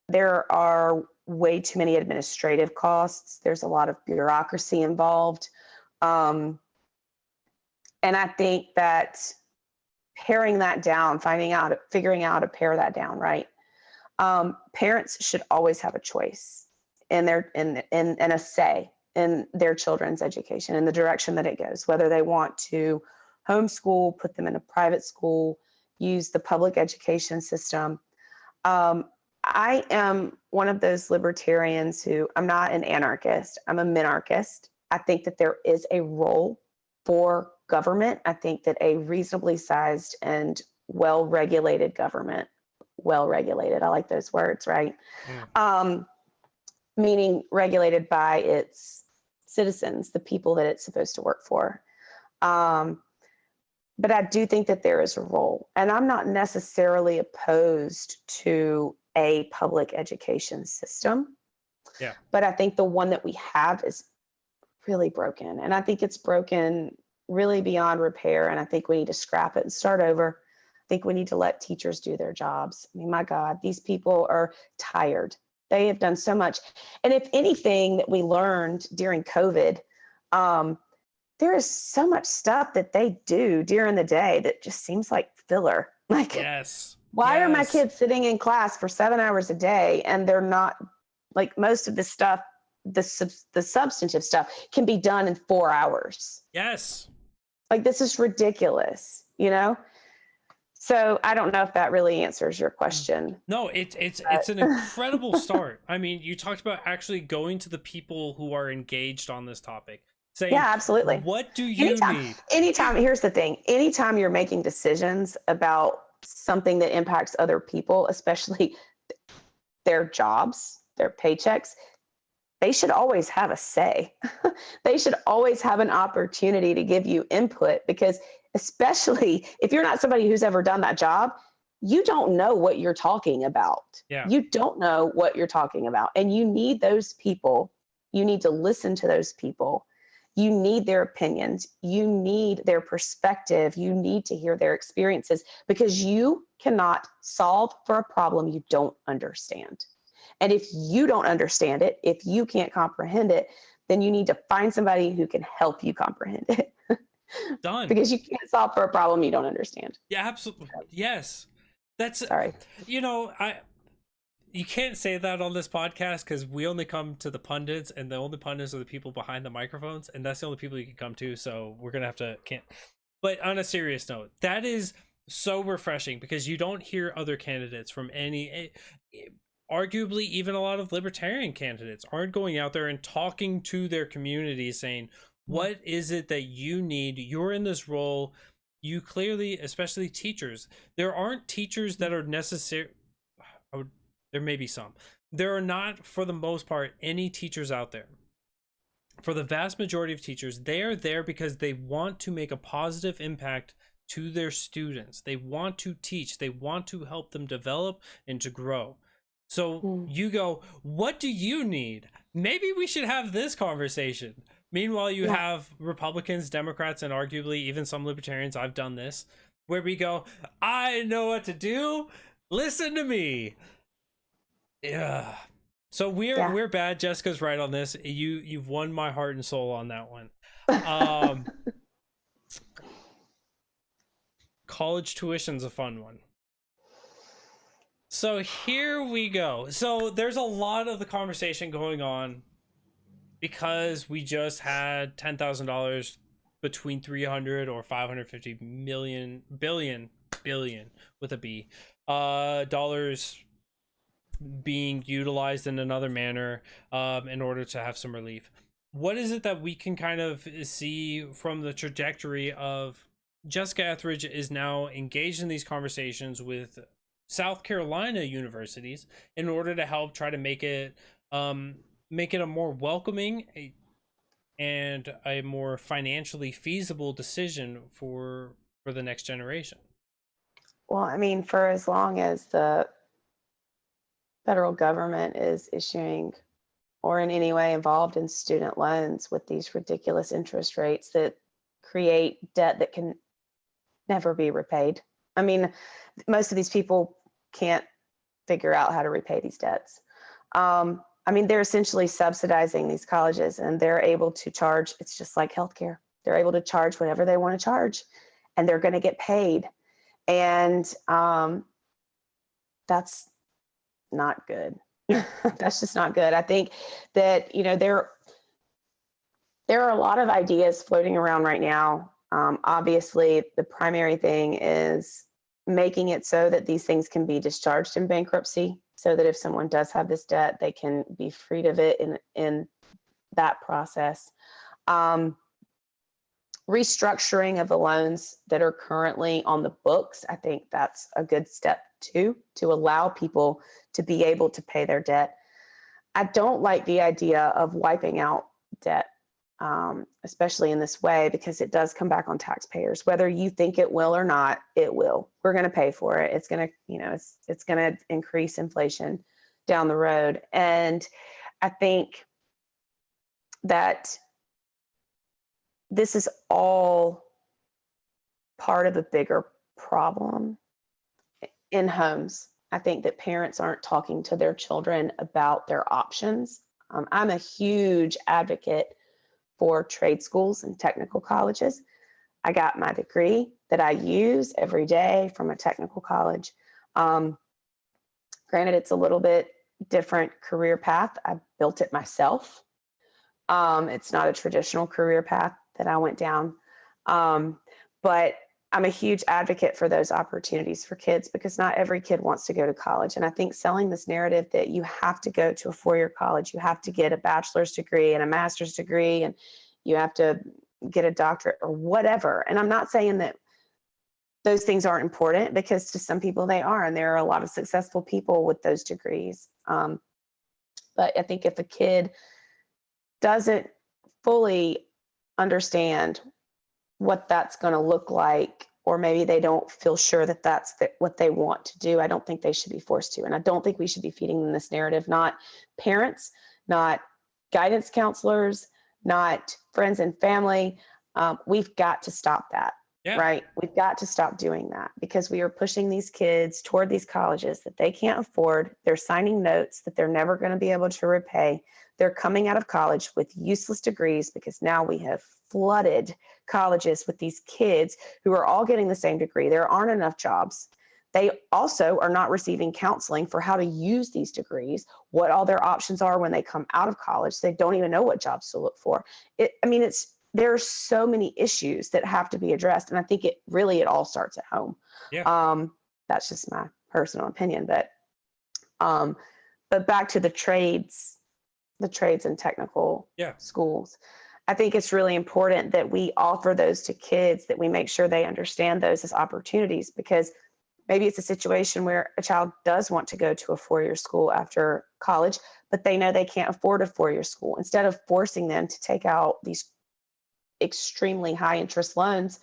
there are way too many administrative costs. There's a lot of bureaucracy involved. And I think that paring that down, figuring out how to pare that down, right? Parents should always have a choice and a say in their children's education and the direction that it goes, whether they want to homeschool, put them in a private school, use the public education system. I am one of those libertarians who, I'm not an anarchist, I'm a minarchist. I think that there is a role for government. I think that a reasonably sized and well-regulated government, well-regulated, I like those words, right? Meaning regulated by its citizens, the people that it's supposed to work for. But I do think that there is a role, and I'm not necessarily opposed to a public education system. Yeah. But I think the one that we have is really broken, and I think it's broken really beyond repair, and I think we need to scrap it and start over. I think we need to let teachers do their jobs. I mean, my God, these people are tired. They have done so much. And if anything that we learned during COVID, there is so much stuff that they do during the day that just seems like filler. Like, why are my kids sitting in class for 7 hours a day and they're not, like, most of the stuff, the substantive stuff can be done in 4 hours. Yes. Like, this is ridiculous, you know? So I don't know if that really answers your question. No, it's an incredible start. I mean, you talked about actually going to the people who are engaged on this topic. Saying, yeah, absolutely. What do you need? Anytime, here's the thing. Anytime you're making decisions about something that impacts other people, especially their jobs, their paychecks, they should always have a say. They should always have an opportunity to give you input, because especially if you're not somebody who's ever done that job, you don't know what you're talking about. Yeah. You don't know what you're talking about. And you need those people. You need to listen to those people. You need their opinions. You need their perspective. You need to hear their experiences, because you cannot solve for a problem you don't understand. And if you don't understand it, if you can't comprehend it, then you need to find somebody who can help you comprehend it. Done. Because you can't solve for a problem you don't understand. Yeah, absolutely. Yes. That's, Sorry. you know, you can't say that on this podcast because we only come to the pundits, and the only pundits are the people behind the microphones, and that's the only people you can come to. So we're gonna have to can't. But on a serious note, that is so refreshing, because you don't hear other candidates from any. Arguably, even a lot of libertarian candidates aren't going out there and talking to their community, saying, "What is it that you need? You're in this role." You clearly, especially teachers, there aren't teachers that are necessary. There may be some. There are not, for the most part, any teachers out there. For the vast majority of teachers, they are there because they want to make a positive impact to their students. They want to teach. They want to help them develop and to grow. So you go, what do you need? Maybe we should have this conversation. Meanwhile, you have Republicans, Democrats, and arguably even some libertarians. I've done this, where we go, I know what to do. Listen to me. Yeah. So we're bad. Jessica's right on this. You've won my heart and soul on that one. College tuition's a fun one. So here we go. So there's a lot of the conversation going on because we just had $10,000 between 300 or 550 billion with a B dollars being utilized in another manner in order to have some relief. What is it that we can kind of see from the trajectory of Jessica Ethridge is now engaged in these conversations with South Carolina universities in order to help try to make it a more welcoming and a more financially feasible decision for the next generation? Well, I mean, for as long as the federal government is issuing or in any way involved in student loans with these ridiculous interest rates that create debt that can never be repaid. I mean, most of these people can't figure out how to repay these debts. I mean, they're essentially subsidizing these colleges, and they're able to charge. It's just like healthcare. They're able to charge whatever they want to charge, and they're going to get paid. And that's not good. That's just not good. I think that, you know, there are a lot of ideas floating around right now. Obviously, the primary thing is making it so that these things can be discharged in bankruptcy, so that if someone does have this debt, they can be freed of it in that process. Restructuring of the loans that are currently on the books, I think that's a good step too, to allow people to be able to pay their debt. I don't like the idea of wiping out debt, especially in this way, because it does come back on taxpayers. Whether you think it will or not, it will. We're going to pay for it. It's going to, you know, it's going to increase inflation down the road. And I think that this is all part of a bigger problem in homes. I think that parents aren't talking to their children about their options. I'm a huge advocate for trade schools and technical colleges. I got my degree that I use every day from a technical college. Granted, it's a little bit different career path. I built it myself. It's not a traditional career path that I went down. But I'm a huge advocate for those opportunities for kids, because not every kid wants to go to college. And I think selling this narrative that you have to go to a four-year college, you have to get a bachelor's degree and a master's degree, and you have to get a doctorate or whatever. And I'm not saying that those things aren't important, because to some people they are, and there are a lot of successful people with those degrees. But I think if a kid doesn't fully understand what that's going to look like or maybe they don't feel sure that that's what they want to do. I don't think they should be forced to. And I don't think we should be feeding them this narrative, not parents, not guidance counselors, not friends and family. We've got to stop that. Yeah. Right. We've got to stop doing that, because we are pushing these kids toward these colleges that they can't afford. They're signing notes that they're never going to be able to repay. They're coming out of college with useless degrees, because now we have flooded colleges with these kids who are all getting the same degree. There aren't enough jobs. They also are not receiving counseling for how to use these degrees, what all their options are when they come out of college. They don't even know what jobs to look for. There are so many issues that have to be addressed. And I think it all starts at home. Yeah. That's just my personal opinion, but back to the trades and technical schools. I think it's really important that we offer those to kids, that we make sure they understand those as opportunities, because maybe it's a situation where a child does want to go to a 4-year school after college, but they know they can't afford a 4-year school. Instead of forcing them to take out these extremely high interest loans,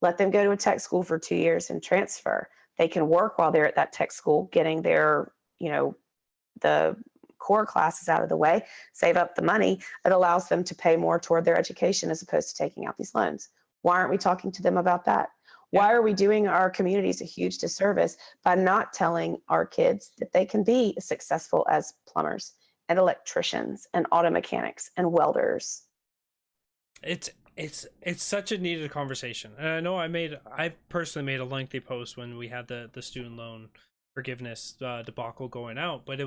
let them go to a tech school for 2 years and transfer. They can work while they're at that tech school, getting their, the core classes out of the way, save up the money. It allows them to pay more toward their education as opposed to taking out these loans. Why aren't we talking to them about that? Why are we doing our communities a huge disservice by not telling our kids that they can be successful as plumbers and electricians and auto mechanics and welders? It's such a needed conversation. And I know I personally made a lengthy post when we had the student loan forgiveness debacle going out, but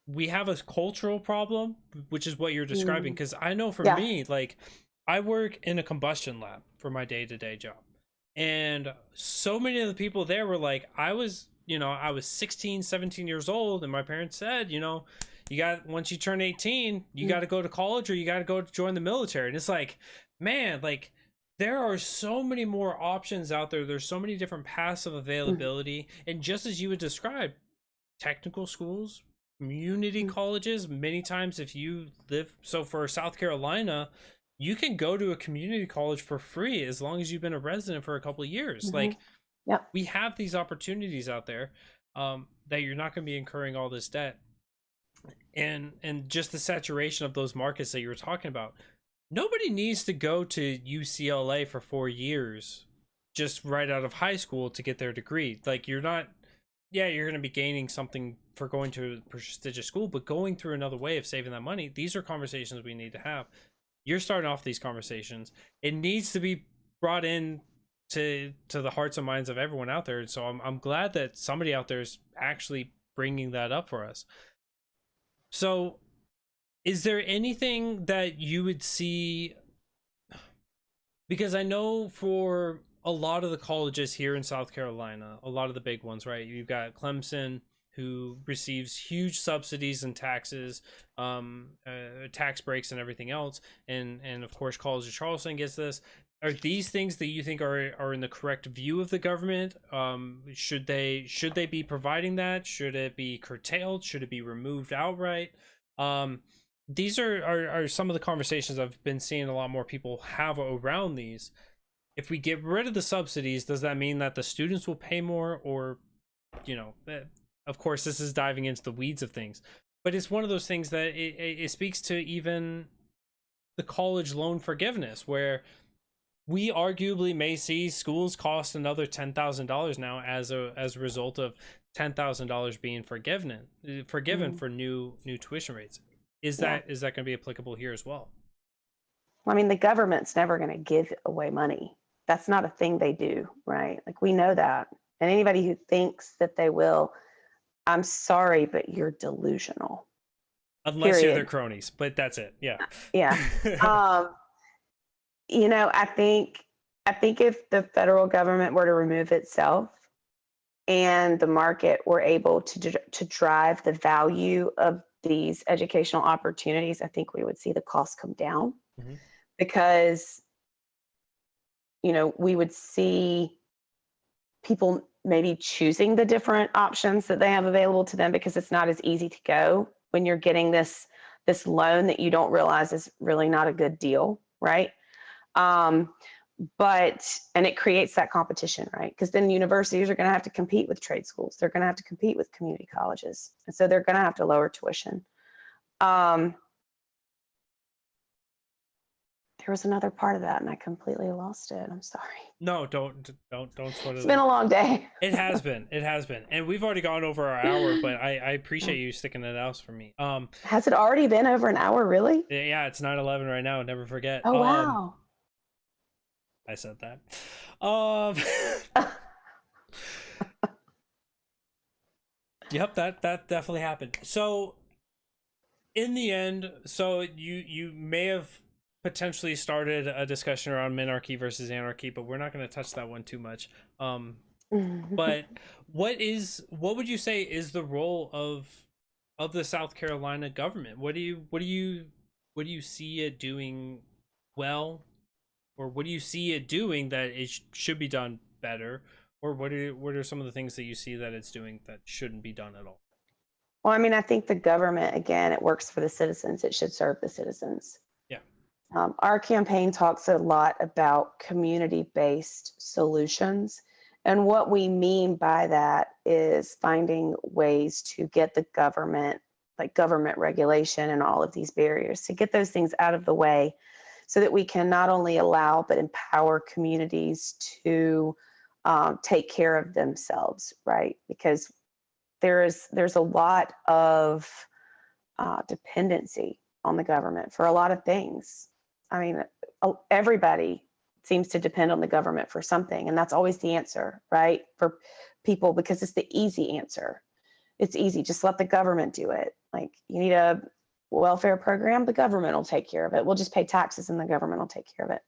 we have a cultural problem, which is what you're describing. Because I know for me, like, I work in a combustion lab for my day-to-day job, and so many of the people there were like, I was 16, 17 years old, and my parents said, once you turn 18, you got to go to college, or you got to go join the military. And it's like, man, like, there are so many more options out there. There's so many different paths of availability. And just as you would describe, technical schools, community colleges, many times if you live, so for South Carolina, you can go to a community college for free as long as you've been a resident for a couple of years. Like, we have these opportunities out there that you're not going to be incurring all this debt. And just the saturation of those markets that you were talking about. Nobody needs to go to UCLA for 4 years just right out of high school to get their degree. Like, you're going to be gaining something for going to a prestigious school, but going through another way of saving that money, these are conversations we need to have. You're starting off these conversations. It needs to be brought in to the hearts and minds of everyone out there. And so I'm glad that somebody out there is actually bringing that up for us. So is there anything that you would see, because I know for a lot of the colleges here in South Carolina, a lot of the big ones, right? You've got Clemson, who receives huge subsidies and taxes, tax breaks and everything else. And of course, College of Charleston gets this. Are these things that you think are in the correct view of the government? Should they be providing that? Should it be curtailed? Should it be removed outright? These are some of the conversations I've been seeing a lot more people have around these. If we get rid of the subsidies, does that mean that the students will pay more? Or, of course, this is diving into the weeds of things, but it's one of those things that it speaks to even the college loan forgiveness, where we arguably may see schools cost another $10,000 now as a result of $10,000 being forgiven for new tuition rates. Is that going to be applicable here as well? I mean, the government's never going to give away money. That's not a thing they do, right? Like, we know that. And anybody who thinks that they will, I'm sorry, but you're delusional. Unless you're their cronies, but that's it. Yeah. Yeah. I think if the federal government were to remove itself and the market were able to drive the value of these educational opportunities, I think we would see the costs come down. Because, we would see people maybe choosing the different options that they have available to them, because it's not as easy to go when you're getting this loan that you don't realize is really not a good deal, right? and it creates that competition, right? Because then universities are going to have to compete with trade schools. They're going to have to compete with community colleges. And so they're going to have to lower tuition. There was another part of that and I completely lost it. I'm sorry. No, don't sweat it. It's been a long day. It has been. And we've already gone over our hour, but I appreciate you sticking it out for me. Has it already been over an hour, really? Yeah, it's 9:11 right now. Never forget. Oh, wow. I said that. Yep, that definitely happened. So in the end, so you may have potentially started a discussion around minarchy versus anarchy, but we're not going to touch that one too much. But what would you say is the role of the South Carolina government? What do you see it doing well, or what do you see it doing that it should be done better, or what are some of the things that you see that it's doing that shouldn't be done at all? Well, I mean, I think the government, again, it works for the citizens. It should serve the citizens. Yeah. Our campaign talks a lot about community-based solutions. And what we mean by that is finding ways to get the government, like government regulation and all of these barriers, to get those things out of the way so that we can not only allow but empower communities to take care of themselves, right? Because there's a lot of dependency on the government for a lot of things. I mean, everybody seems to depend on the government for something, and that's always the answer, right? For people, because it's the easy answer. It's easy, just let the government do it. Like, you need a welfare program, the government will take care of it. We'll just pay taxes and the government will take care of it.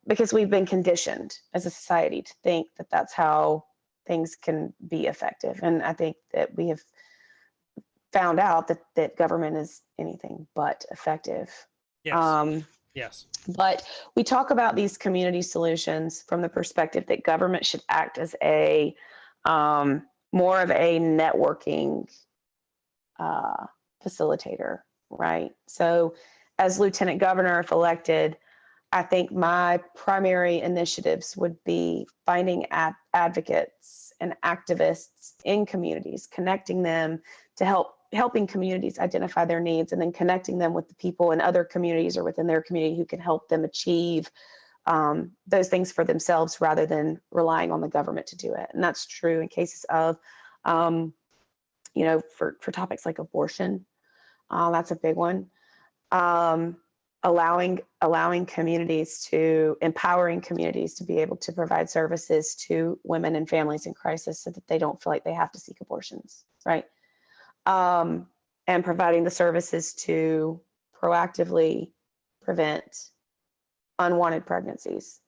Because we've been conditioned as a society to think that that's how things can be effective. And I think that we have found out that government is anything but effective. Yes. Yes. But we talk about these community solutions from the perspective that government should act as a more of a networking facilitator, right? So as lieutenant governor, if elected, I think my primary initiatives would be finding advocates and activists in communities, connecting them to helping communities identify their needs, and then connecting them with the people in other communities or within their community who can help them achieve those things for themselves rather than relying on the government to do it. And that's true in cases of, for topics like abortion. That's a big one. Allowing communities empowering communities to be able to provide services to women and families in crisis so that they don't feel like they have to seek abortions, right? And providing the services to proactively prevent unwanted pregnancies.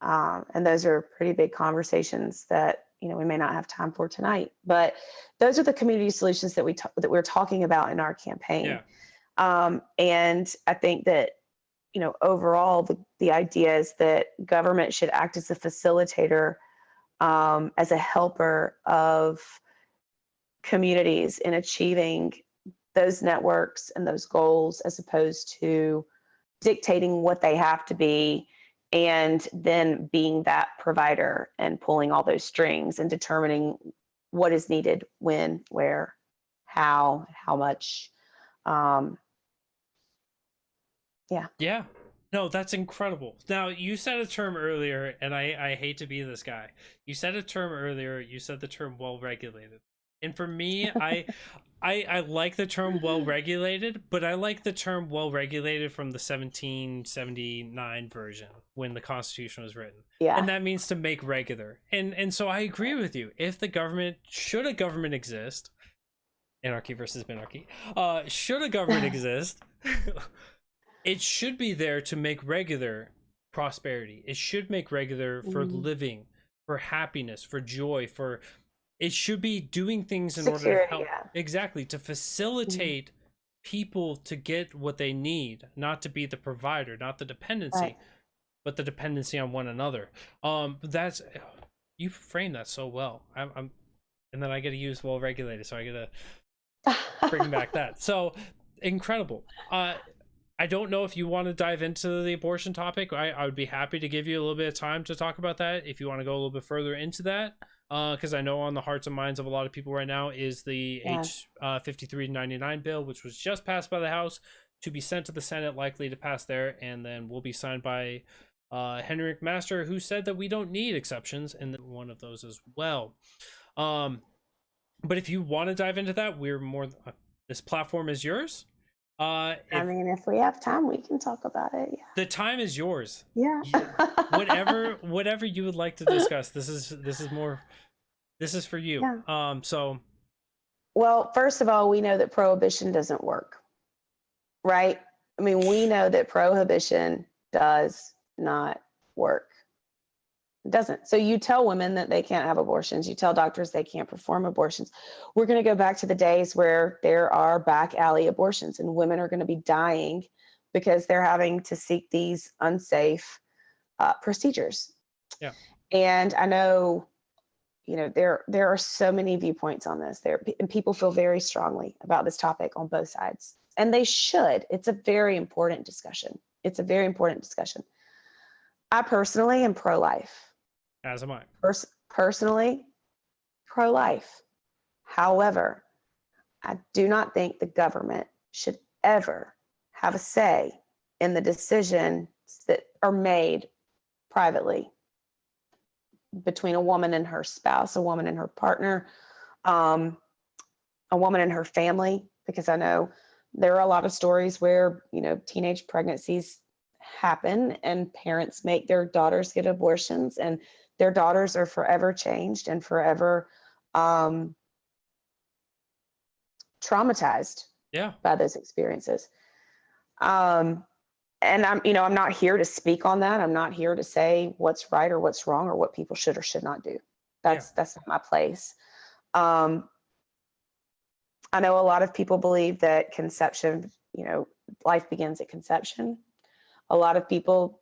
And those are pretty big conversations that, we may not have time for tonight, but those are the community solutions that we're talking about in our campaign. Yeah. And I think that, overall, the idea is that government should act as a facilitator, as a helper of communities in achieving those networks and those goals, as opposed to dictating what they have to be and then being that provider and pulling all those strings and determining what is needed, when, where, how much. Yeah. No, that's incredible. Now, you said a term earlier, and I hate to be this guy. You said a term earlier. You said the term well-regulated. And for me, I like the term well-regulated, but I like the term well-regulated from the 1779 version when the Constitution was written. Yeah. And that means to make regular. And so I agree with you. If the government, should a government exist, anarchy versus minarchy, should a government exist, it should be there to make regular prosperity. It should make regular for living, for happiness, for joy, it should be doing things in order to help. Yeah. Exactly. To facilitate people to get what they need, not to be the provider, not the dependency, but the dependency on one another. You framed that so well. And then I get to use well-regulated, so I get to bring back that. So incredible. I don't know if you want to dive into the abortion topic. I would be happy to give you a little bit of time to talk about that if you want to go a little bit further into that. Because I know on the hearts and minds of a lot of people right now is the H 5399 bill, which was just passed by the House to be sent to the Senate, likely to pass there, and then will be signed by Henry McMaster, who said that we don't need exceptions, and one of those as well. But if you want to dive into that, we're more. This platform is yours. I mean, if we have time, we can talk about it. Yeah. The time is yours. Yeah. whatever you would like to discuss. This is more. This is for you. Yeah. So. Well, first of all, we know that prohibition doesn't work, right? I mean, we know that prohibition does not work. It doesn't. So you tell women that they can't have abortions. You tell doctors they can't perform abortions. We're going to go back to the days where there are back alley abortions and women are going to be dying because they're having to seek these unsafe procedures. Yeah. And I know, there are so many viewpoints on this. And people feel very strongly about this topic on both sides. And they should. It's a very important discussion. I personally am pro-life. As am I. Personally, pro-life. However, I do not think the government should ever have a say in the decisions that are made privately between a woman and her spouse, a woman and her partner, a woman and her family, because I know there are a lot of stories where, teenage pregnancies happen and parents make their daughters get abortions and their daughters are forever changed and forever traumatized by those experiences. And I'm not here to speak on that. I'm not here to say what's right or what's wrong or what people should or should not do. That's not my place. I know a lot of people believe that conception, life begins at conception. A lot of people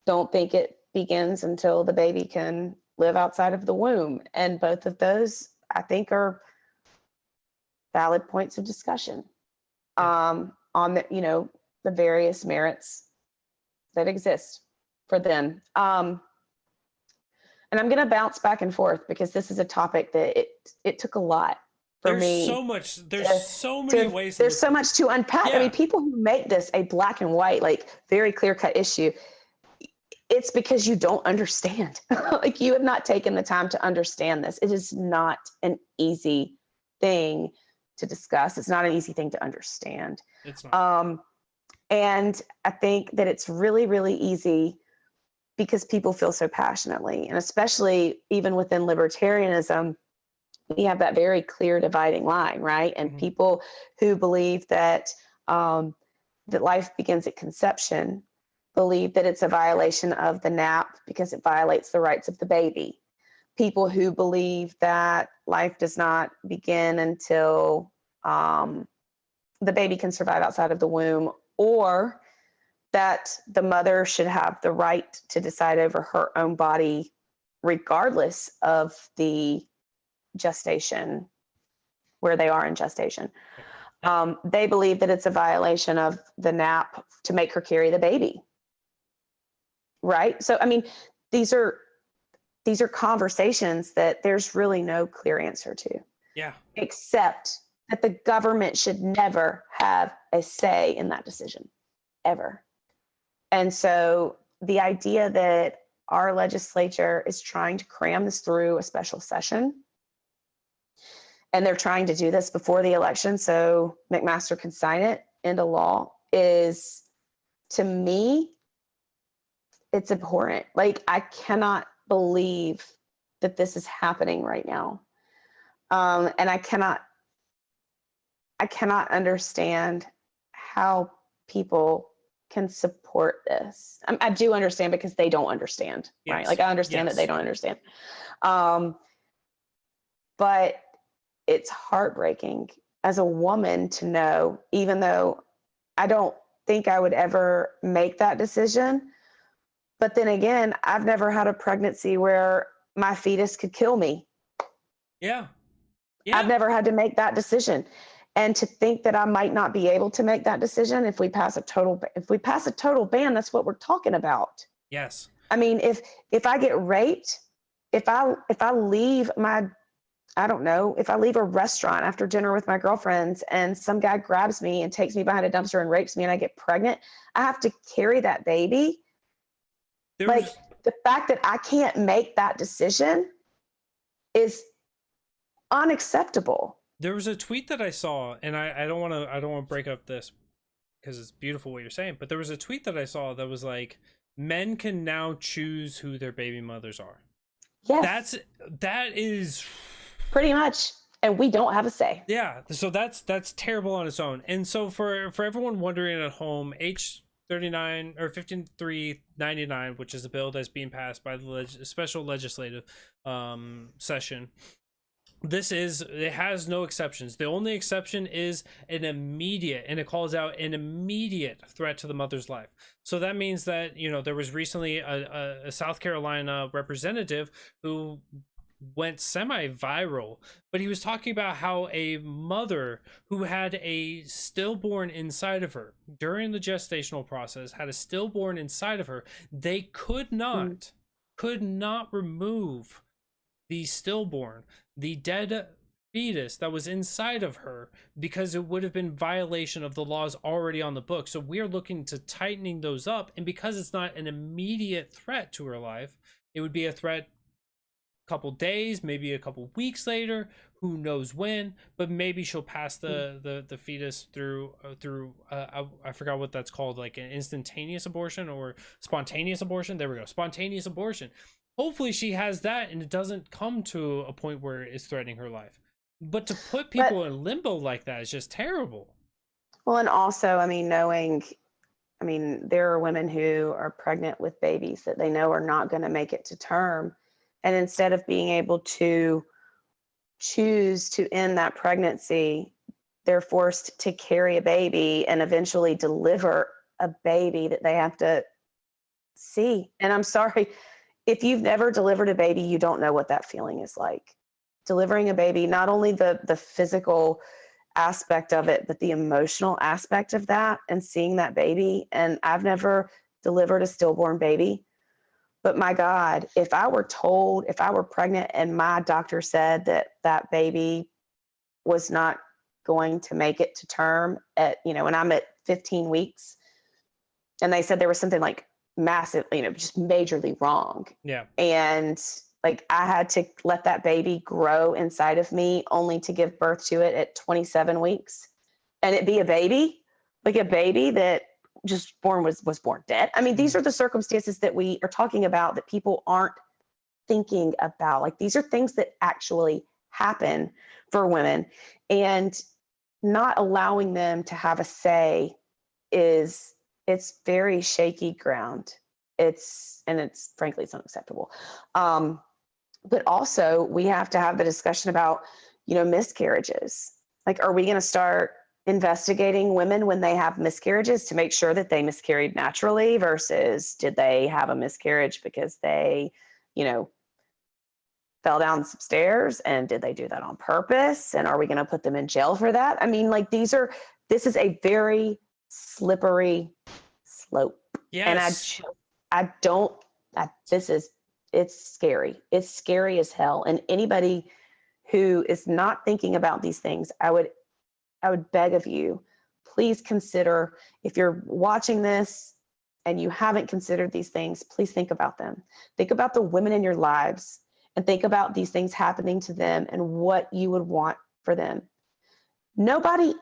don't think it begins until the baby can live outside of the womb. And both of those, I think, are valid points of discussion on the, the various merits that exist for them. And I'm going to bounce back and forth because this is a topic that it took a lot for me. There's so many ways. There's so much to unpack. Yeah. I mean, people who make this a black and white, like very clear-cut issue, it's because you don't understand. Like you have not taken the time to understand this. It is not an easy thing to discuss. It's not an easy thing to understand. It's not. And I think that it's really, really easy because people feel so passionately, and especially even within libertarianism, we have that very clear dividing line, right? And people who believe that that life begins at conception believe that it's a violation of the NAP because it violates the rights of the baby. People who believe that life does not begin until the baby can survive outside of the womb, or that the mother should have the right to decide over her own body regardless of the gestation, where they are in gestation. They believe that it's a violation of the NAP to make her carry the baby. Right? So, I mean, these are conversations that there's really no clear answer to. Yeah. Except that the government should never have a say in that decision, ever. And so the idea that our legislature is trying to cram this through a special session, and they're trying to do this before the election so McMaster can sign it into law, is, to me, it's abhorrent. Like, I cannot believe that this is happening right now. And I cannot understand how people can support this. I do understand because they don't understand, right? Yes. Like, I understand that they don't understand. But it's heartbreaking as a woman to know, even though I don't think I would ever make that decision. But then again, I've never had a pregnancy where my fetus could kill me. Yeah. I've never had to make that decision. And to think that I might not be able to make that decision if we pass a total ban, that's what we're talking about. Yes. I mean, if I get raped, if I leave I don't know, if I leave a restaurant after dinner with my girlfriends and some guy grabs me and takes me behind a dumpster and rapes me and I get pregnant, I have to carry that baby. Like, the fact that I can't make that decision is unacceptable. There was a tweet that I saw, and I don't want to break up this because it's beautiful what you're saying, but there was a tweet that I saw that was like, men can now choose who their baby mothers are. Yes. That is pretty much, and we don't have a say. Yeah, so that's terrible on its own. And so for everyone wondering at home, H39 or 5399, which is a bill that's being passed by the special legislative session, it has no exceptions. The only exception is an immediate, and it calls out an immediate threat to the mother's life. So that means that, you know, there was recently a South Carolina representative who went semi-viral, but he was talking about how a mother who had a stillborn inside of her during the gestational process, had a stillborn inside of her, they could not remove the stillborn, the dead fetus that was inside of her, because it would have been violation of the laws already on the book. So we're looking to tightening those up, and because it's not an immediate threat to her life, it would be a threat couple days, maybe a couple weeks later, who knows when, but maybe she'll pass the fetus through I forgot what that's called, like an instantaneous abortion or spontaneous abortion. There we go, spontaneous abortion. Hopefully she has that and it doesn't come to a point where it's threatening her life. But to put people in limbo like that is just terrible. Well, and also, I mean, there are women who are pregnant with babies that they know are not going to make it to term. And instead of being able to choose to end that pregnancy, they're forced to carry a baby and eventually deliver a baby that they have to see. And I'm sorry, if you've never delivered a baby, you don't know what that feeling is like. Delivering a baby, not only the physical aspect of it, but the emotional aspect of that and seeing that baby. And I've never delivered a stillborn baby. But my God, if I were pregnant and my doctor said that that baby was not going to make it to term when I'm at 15 weeks, and they said there was something like massive, just majorly wrong. Yeah. And like I had to let that baby grow inside of me only to give birth to it at 27 weeks. And it be a baby that just was born dead. I mean, these are the circumstances that we are talking about that people aren't thinking about. Like, these are things that actually happen for women, and not allowing them to have a say it's very shaky ground. It's frankly, it's unacceptable. But also we have to have the discussion about, miscarriages. Like, are we going to start investigating women when they have miscarriages to make sure that they miscarried naturally versus did they have a miscarriage because they, fell down some stairs, and did they do that on purpose? And are we going to put them in jail for that? I mean, like, this is a very slippery slope. Yes. And it's scary. It's scary as hell. And anybody who is not thinking about these things, I would beg of you, please consider, if you're watching this and you haven't considered these things, please think about them. Think about the women in your lives and think about these things happening to them and what you would want for them. I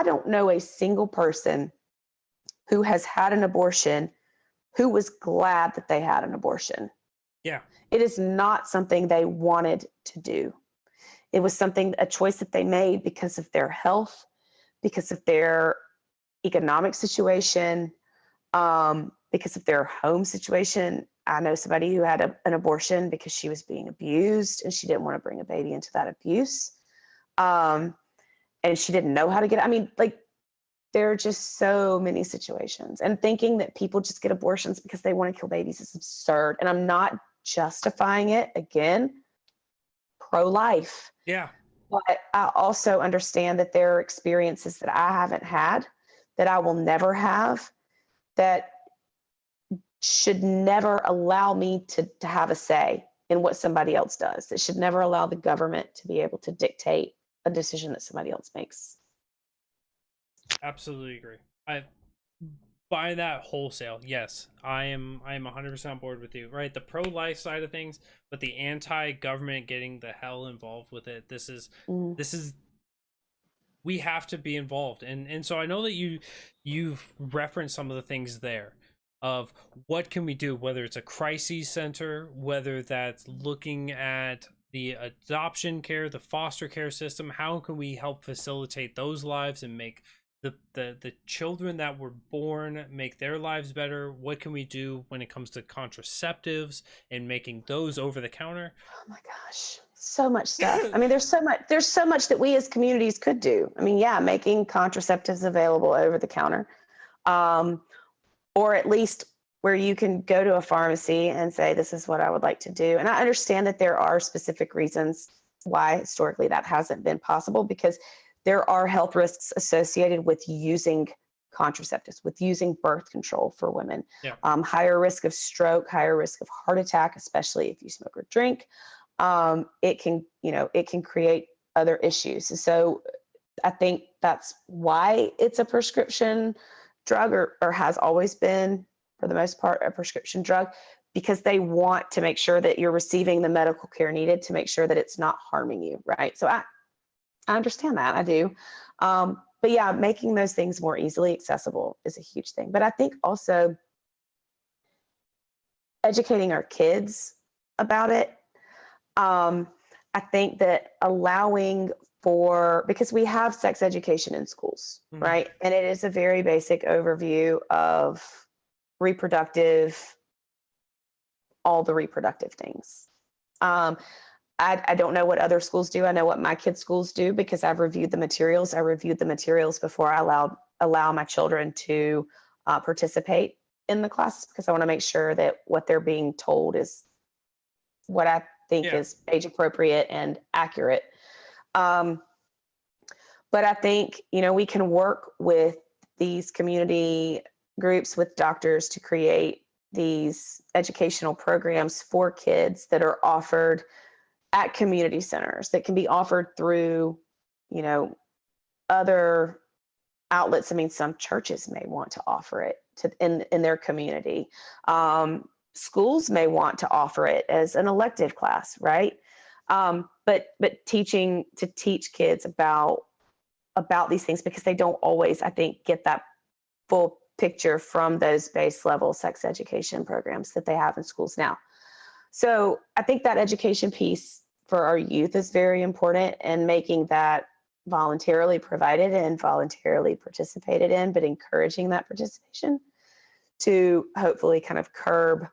don't know a single person who has had an abortion who was glad that they had an abortion. Yeah. It is not something they wanted to do. It was a choice that they made because of their health, because of their economic situation, because of their home situation. I know somebody who had an abortion because she was being abused and she didn't want to bring a baby into that abuse. And she didn't know how to get it. I mean, like, there are just so many situations. And thinking that people just get abortions because they want to kill babies is absurd. And I'm not justifying it. Again, pro-life. Yeah. But I also understand that there are experiences that I haven't had, that I will never have, that should never allow me to have a say in what somebody else does. It should never allow the government to be able to dictate a decision that somebody else makes. Absolutely agree. I buy that wholesale. Yes, I am 100% on board with you. Right, the pro-life side of things, but the anti-government getting the hell involved with it. Mm. This is we have to be involved. And so I know that you've referenced some of the things there of what can we do, whether it's a crisis center, whether that's looking at the adoption care, the foster care system. How can we help facilitate those lives and make the children that were born, make their lives better? What can we do when it comes to contraceptives and making those over the counter? Oh my gosh, so much stuff. I mean, there's so much that we as communities could do. I mean, yeah, making contraceptives available over the counter. Um, or at least where you can go to a pharmacy and say, this is what I would like to do. And I understand that there are specific reasons why historically that hasn't been possible, because there are health risks associated with using contraceptives, with using birth control for women. Yeah. Higher risk of stroke, higher risk of heart attack, especially if you smoke or drink. It can create other issues. And so I think that's why it's a prescription drug, or has always been, for the most part, a prescription drug, because they want to make sure that you're receiving the medical care needed to make sure that it's not harming you, right? So I understand that, I do. But yeah, making those things more easily accessible is a huge thing. But I think also educating our kids about it. I think that allowing because we have sex education in schools, Mhm. right? And it is a very basic overview of all the reproductive things. I don't know what other schools do. I know what my kids' schools do because I've reviewed the materials. I reviewed the materials before I allow my children to participate in the classes, because I want to make sure that what they're being told is what I think is age appropriate and accurate. But I think, we can work with these community groups, with doctors, to create these educational programs for kids that are offered at community centers, that can be offered through, other outlets. I mean, some churches may want to offer it in their community. Schools may want to offer it as an elective class, right? But teach kids about these things, because they don't always, I think, get that full picture from those base level sex education programs that they have in schools now. So I think that education piece for our youth is very important, and making that voluntarily provided and voluntarily participated in, but encouraging that participation to hopefully kind of curb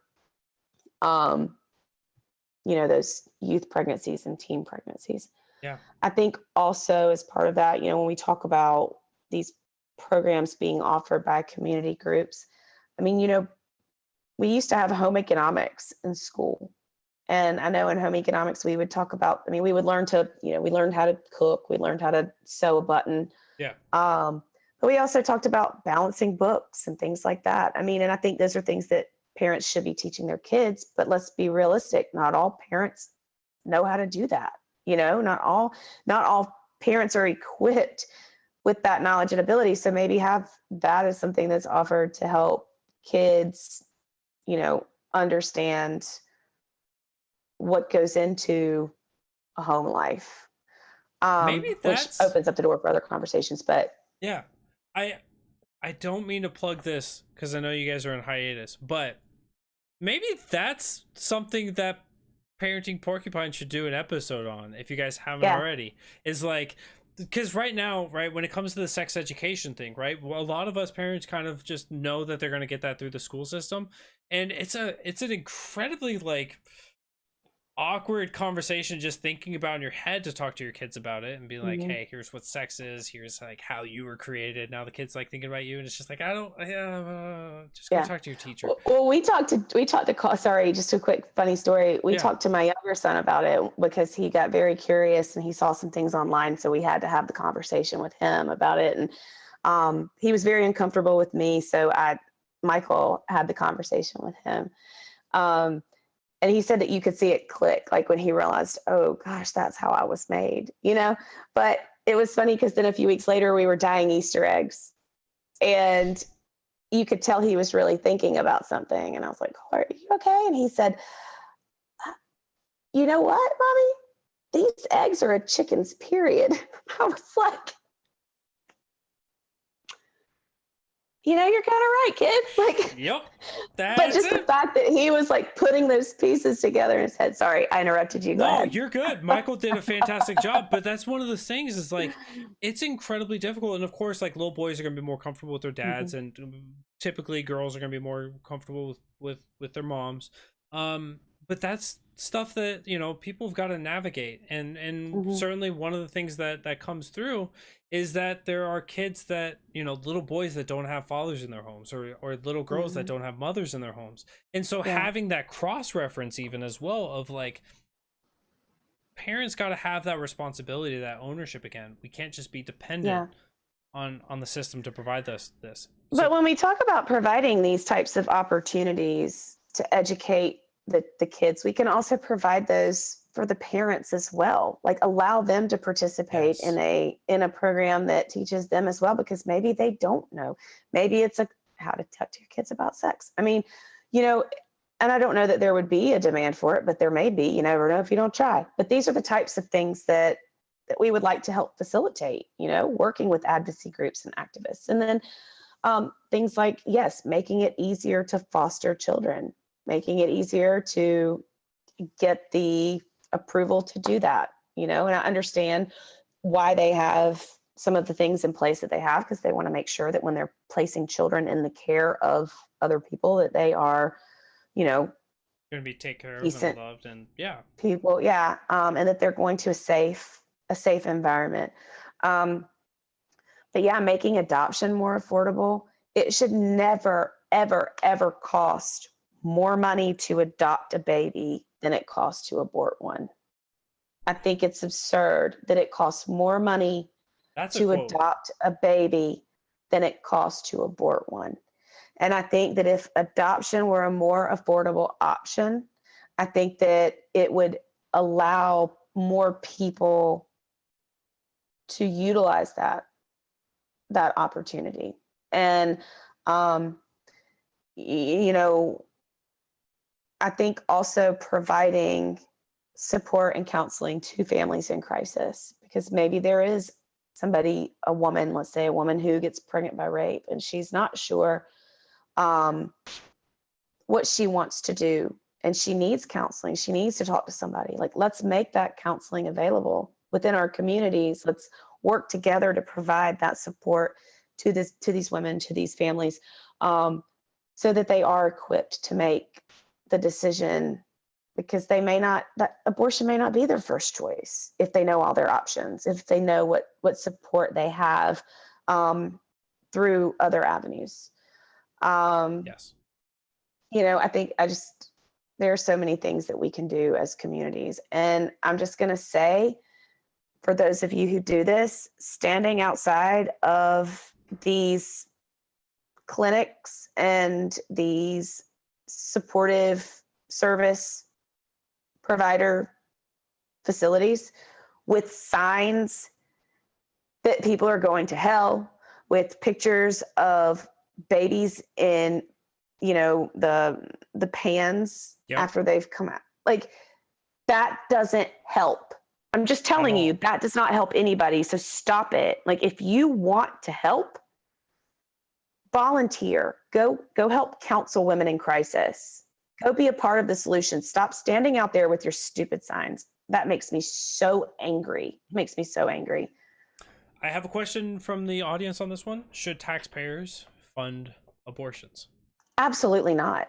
those youth pregnancies and teen pregnancies. Yeah. I think also, as part of that, when we talk about these programs being offered by community groups, I mean, we used to have home economics in school. And I know in home economics, we would talk about, I mean, we would learn we learned how to cook, we learned how to sew a button. Yeah. But we also talked about balancing books and things like that. I mean, and I think those are things that parents should be teaching their kids, but let's be realistic. Not all parents know how to do that. Not all parents are equipped with that knowledge and ability. So maybe have that as something that's offered to help kids, understand what goes into a home life. Maybe which opens up the door for other conversations. But yeah, I don't mean to plug this because I know you guys are on hiatus, but maybe that's something that Parenting Porcupine should do an episode on, if you guys haven't already. Is like, because right now, right, when it comes to the sex education thing, right, well, a lot of us parents kind of just know that they're going to get that through the school system, and it's an incredibly, like, awkward conversation just thinking about in your head to talk to your kids about it and be like, Mhm. hey, here's what sex is, here's like how you were created. Now the kids like thinking about you, and it's just like, I don't, just go Yeah. talk to your teacher. Well, sorry, just a quick funny story. We Yeah. talked to my younger son about it because he got very curious and he saw some things online. So we had to have the conversation with him about it. And he was very uncomfortable with me. So Michael had the conversation with him. Um, and he said that you could see it click, like when he realized, oh gosh, that's how I was made, you know? But it was funny because then a few weeks later, we were dyeing Easter eggs. And you could tell he was really thinking about something. And I was like, are you okay? And he said, you know what, mommy? These eggs are a chicken's period. I was like, you're kind of right, kid. Like, Yep. but That's just the it. fact that he was like putting those pieces together in his head. Sorry, I interrupted you. Go No, ahead. you're good. Michael did a fantastic job, but that's one of those things is like, it's incredibly difficult. And of course, like little boys are going to be more comfortable with their dads, Mhm. and typically girls are going to be more comfortable with their moms. But that's stuff that, people have got to navigate. And Mhm. certainly one of the things that comes through is that there are kids that, little boys that don't have fathers in their homes, or little girls that Mhm. don't have mothers in their homes. And so Yeah. having that cross reference even as well of like, parents got to have that responsibility, that ownership again. We can't just be Yeah. dependent on the system to provide this. So But when we talk about providing these types of opportunities to educate the kids, we can also provide those for the parents as well. Like allow them to participate yes, in a program that teaches them as well, because maybe they don't know. Maybe it's how to talk to your kids about sex. I mean, you know, and I don't know that there would be a demand for it, but there may be. You never know if you don't try. But these are the types of things that we would like to help facilitate, working with advocacy groups and activists. And then things like, yes, making it easier to foster children, making it easier to get the approval to do that, and I understand why they have some of the things in place that they have, because they want to make sure that when they're placing children in the care of other people, that they are, going to be taken care of and decent loved, and yeah, people. Yeah. And that they're going to a safe environment. Um, but yeah, making adoption more affordable. It should never, ever, ever cost more money to adopt a baby than it costs to abort one. I think it's absurd that it costs more money that's a to quote. adopt a baby than it costs to abort one. And I think that if adoption were a more affordable option, I think that it would allow more people to utilize that opportunity. And um, you know, I think also providing support and counseling to families in crisis, because maybe there is a woman, let's say a woman who gets pregnant by rape, and she's not sure um, what she wants to do, and she needs counseling. She needs to talk to somebody. Like, let's make that counseling available within our communities. Let's work together to provide that support to these women, to these families, so that they are equipped to make the decision, because that abortion may not be their first choice if they know all their options, if they know what support they have through other avenues. Um, Yes, I think there are so many things that we can do as communities. And I'm just going to say, for those of you who do this, standing outside of these clinics and these supportive service provider facilities with signs that people are going to hell, with pictures of babies in the pans yep, after they've come out, like, that doesn't help. I'm just at telling you, all. that does not help anybody. So stop it. Like, if you want to help, volunteer, go help counsel women in crisis, go be a part of the solution. Stop standing out there with your stupid signs. That makes me so angry. It makes me so angry. I have a question from the audience on this one. Should taxpayers fund abortions? Absolutely not.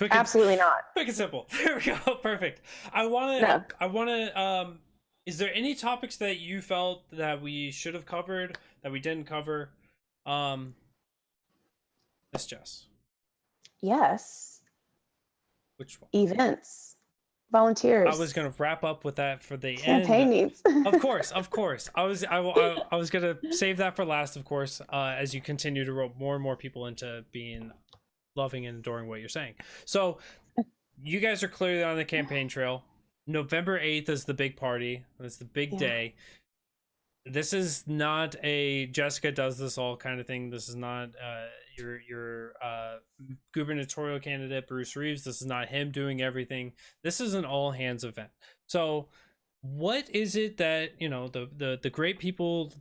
Quick Absolutely not. quick and simple. There we go. Perfect. I want No. to. I want to. Is there any topics that you felt that we should have covered that we didn't cover? Um, Miss Jess, Yes. which one? Events, I was volunteers, gonna wrap up with that for the campaign end. needs. Of course. I was gonna save that for last, of course. As you continue to rope more and more people into being loving and adoring what you're saying. So you guys are clearly on the campaign trail. November 8th is the big party. It's the big Yeah. day. This is not a Jessica does this all kind of thing. This is not your gubernatorial candidate Bruce Reeves. This is not him doing everything. This is an all hands event. So what is it that, you know, the great people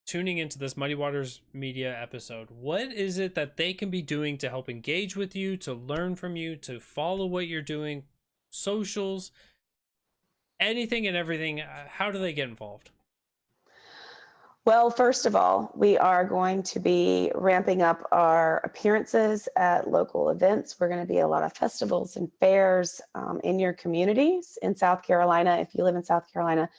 tuning into this Muddy Waters Media episode, what is it that they can be doing to help engage with you, to learn from you, to follow what you're doing, socials, anything and everything? How do they get involved? Well, first of all, we are going to be ramping up our appearances at local events. We're going to be at a lot of festivals and fairs in your communities in South Carolina. If you live in South Carolina,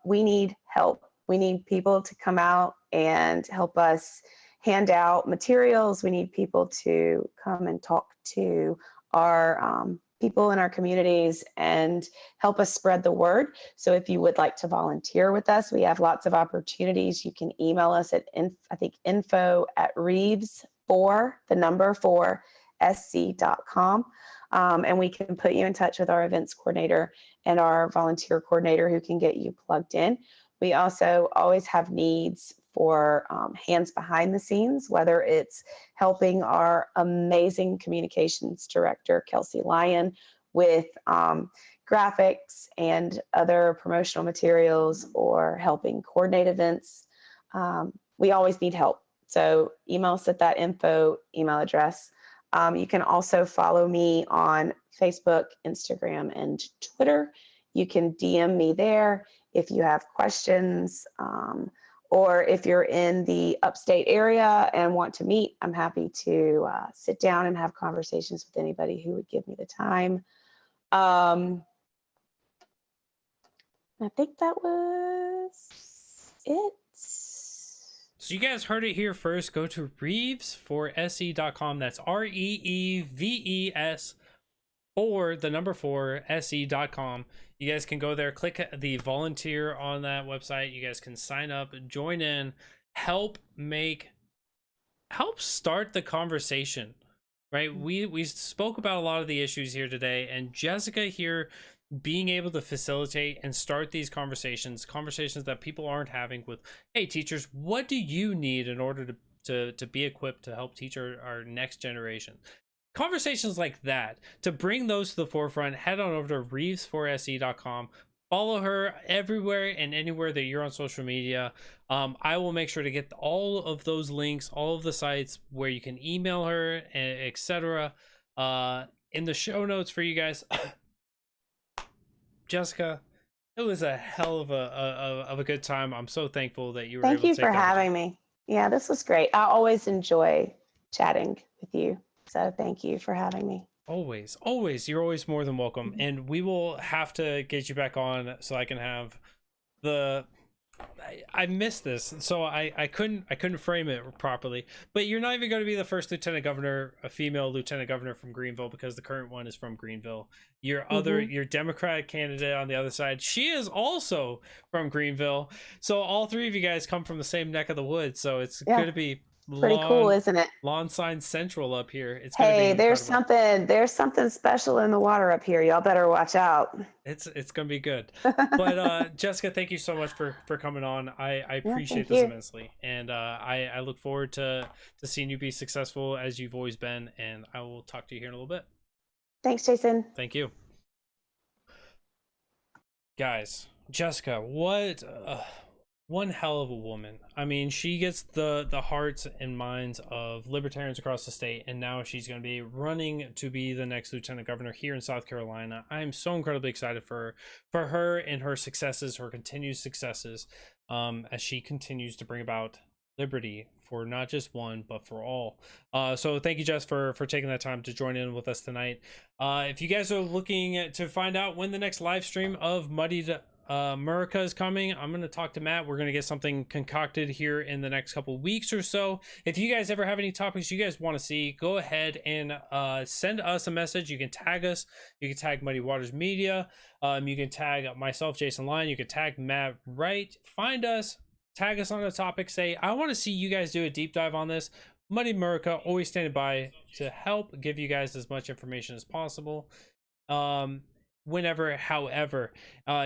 we need help. We need people to come out and help us hand out materials. We need people to come and talk to our people in our communities and help us spread the word. So if you would like to volunteer with us, we have lots of opportunities. You can email us at info@reeves4sc.com. And we can put you in touch with our events coordinator and our volunteer coordinator who can get you plugged in. We also always have needs for hands behind the scenes, whether it's helping our amazing communications director, Kelsey Lyon, with graphics and other promotional materials, or helping coordinate events. We always need help. So email us at that info email address. You can also follow me on Facebook, Instagram, and Twitter. You can DM me there if you have questions, or if you're in the upstate area and want to meet. I'm happy to sit down and have conversations with anybody who would give me the time. I think that was it. So you guys heard it here first. Go to reeves4sc.com. That's REEVES or the number 4 se.com. You guys can go there, click the volunteer on that website. You guys can sign up, join in, help start the conversation, right? We spoke about a lot of the issues here today, and Jessica here being able to facilitate and start these conversations that people aren't having with, hey teachers, what do you need in order to be equipped to help teach our next generation? Conversations like that, to bring those to the forefront, head on over to reeves4se.com. Follow her everywhere and anywhere that you're on social media. I will make sure to get all of those links, all of the sites where you can email her, etc. In the show notes for you guys. Jessica, it was a hell of a good time. I'm so thankful that you were Thank able you to take for that having me. Yeah, this was great. I always enjoy chatting with you. So thank you for having me. Always. You're always more than welcome. And we will have to get you back on so I can have I missed this, so I couldn't frame it properly. But you're not even going to be the first lieutenant governor, a female lieutenant governor from Greenville, because the current one is from Greenville. Your Democratic candidate on the other side, she is also from Greenville. So all three of you guys come from the same neck of the woods. So it's going to be pretty cool, isn't it? Lawn Sign Central up here. It's hey, gonna be there's something special in the water up here. Y'all better watch out. It's gonna be good. But Jessica, thank you so much for coming on. I appreciate this immensely, and I look forward to seeing you be successful as you've always been. And I will talk to you here in a little bit. Thanks, Jason. Thank you, guys. Jessica, what one hell of a woman. I mean, she gets the hearts and minds of libertarians across the state, and now she's going to be running to be the next lieutenant governor here in South Carolina. I am so incredibly excited for her and her successes, her continued successes, as she continues to bring about liberty for not just one but for all. So thank you, Jess, for taking that time to join in with us tonight. If you guys are looking to find out when the next live stream of Muddied America is coming, I'm going to talk to Matt. We're going to get something concocted here in the next couple weeks or so. If you guys ever have any topics you guys want to see, go ahead and send us a message. You can tag us. You can tag Muddy Waters Media. You can tag myself, Jason Lyon. You can tag Matt Wright. Find us, tag us on a topic. Say, I want to see you guys do a deep dive on this. Muddy America, always standing by to help give you guys as much information as possible. Whenever, however,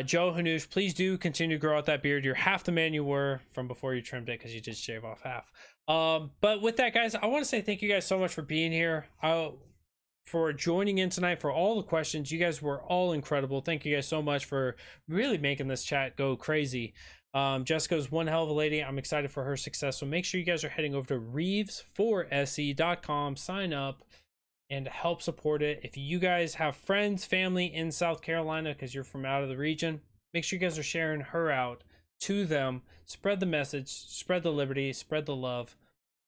Joe Hanush, please do continue to grow out that beard. You're half the man you were from before you trimmed it, because you did shave off half. But with that, guys, I want to say thank you guys so much for being here, for joining in tonight, for all the questions. You guys were all incredible. Thank you guys so much for really making this chat go crazy. Jessica's one hell of a lady. I'm excited for her success. So make sure you guys are heading over to reeves4se.com, sign up, and help support it. If you guys have friends, family in South Carolina, because you're from out of the region, make sure you guys are sharing her out to them. Spread the message, spread the liberty, spread the love.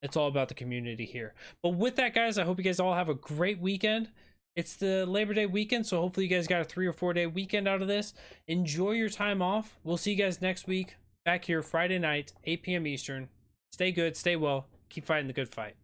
It's all about the community here. But with that, guys, I hope you guys all have a great weekend. It's the Labor Day weekend, so hopefully you guys got a 3 or 4 day weekend out of this. Enjoy your time off. We'll see you guys next week back here Friday night, 8 p.m. Eastern. Stay good, stay well, keep fighting the good fight.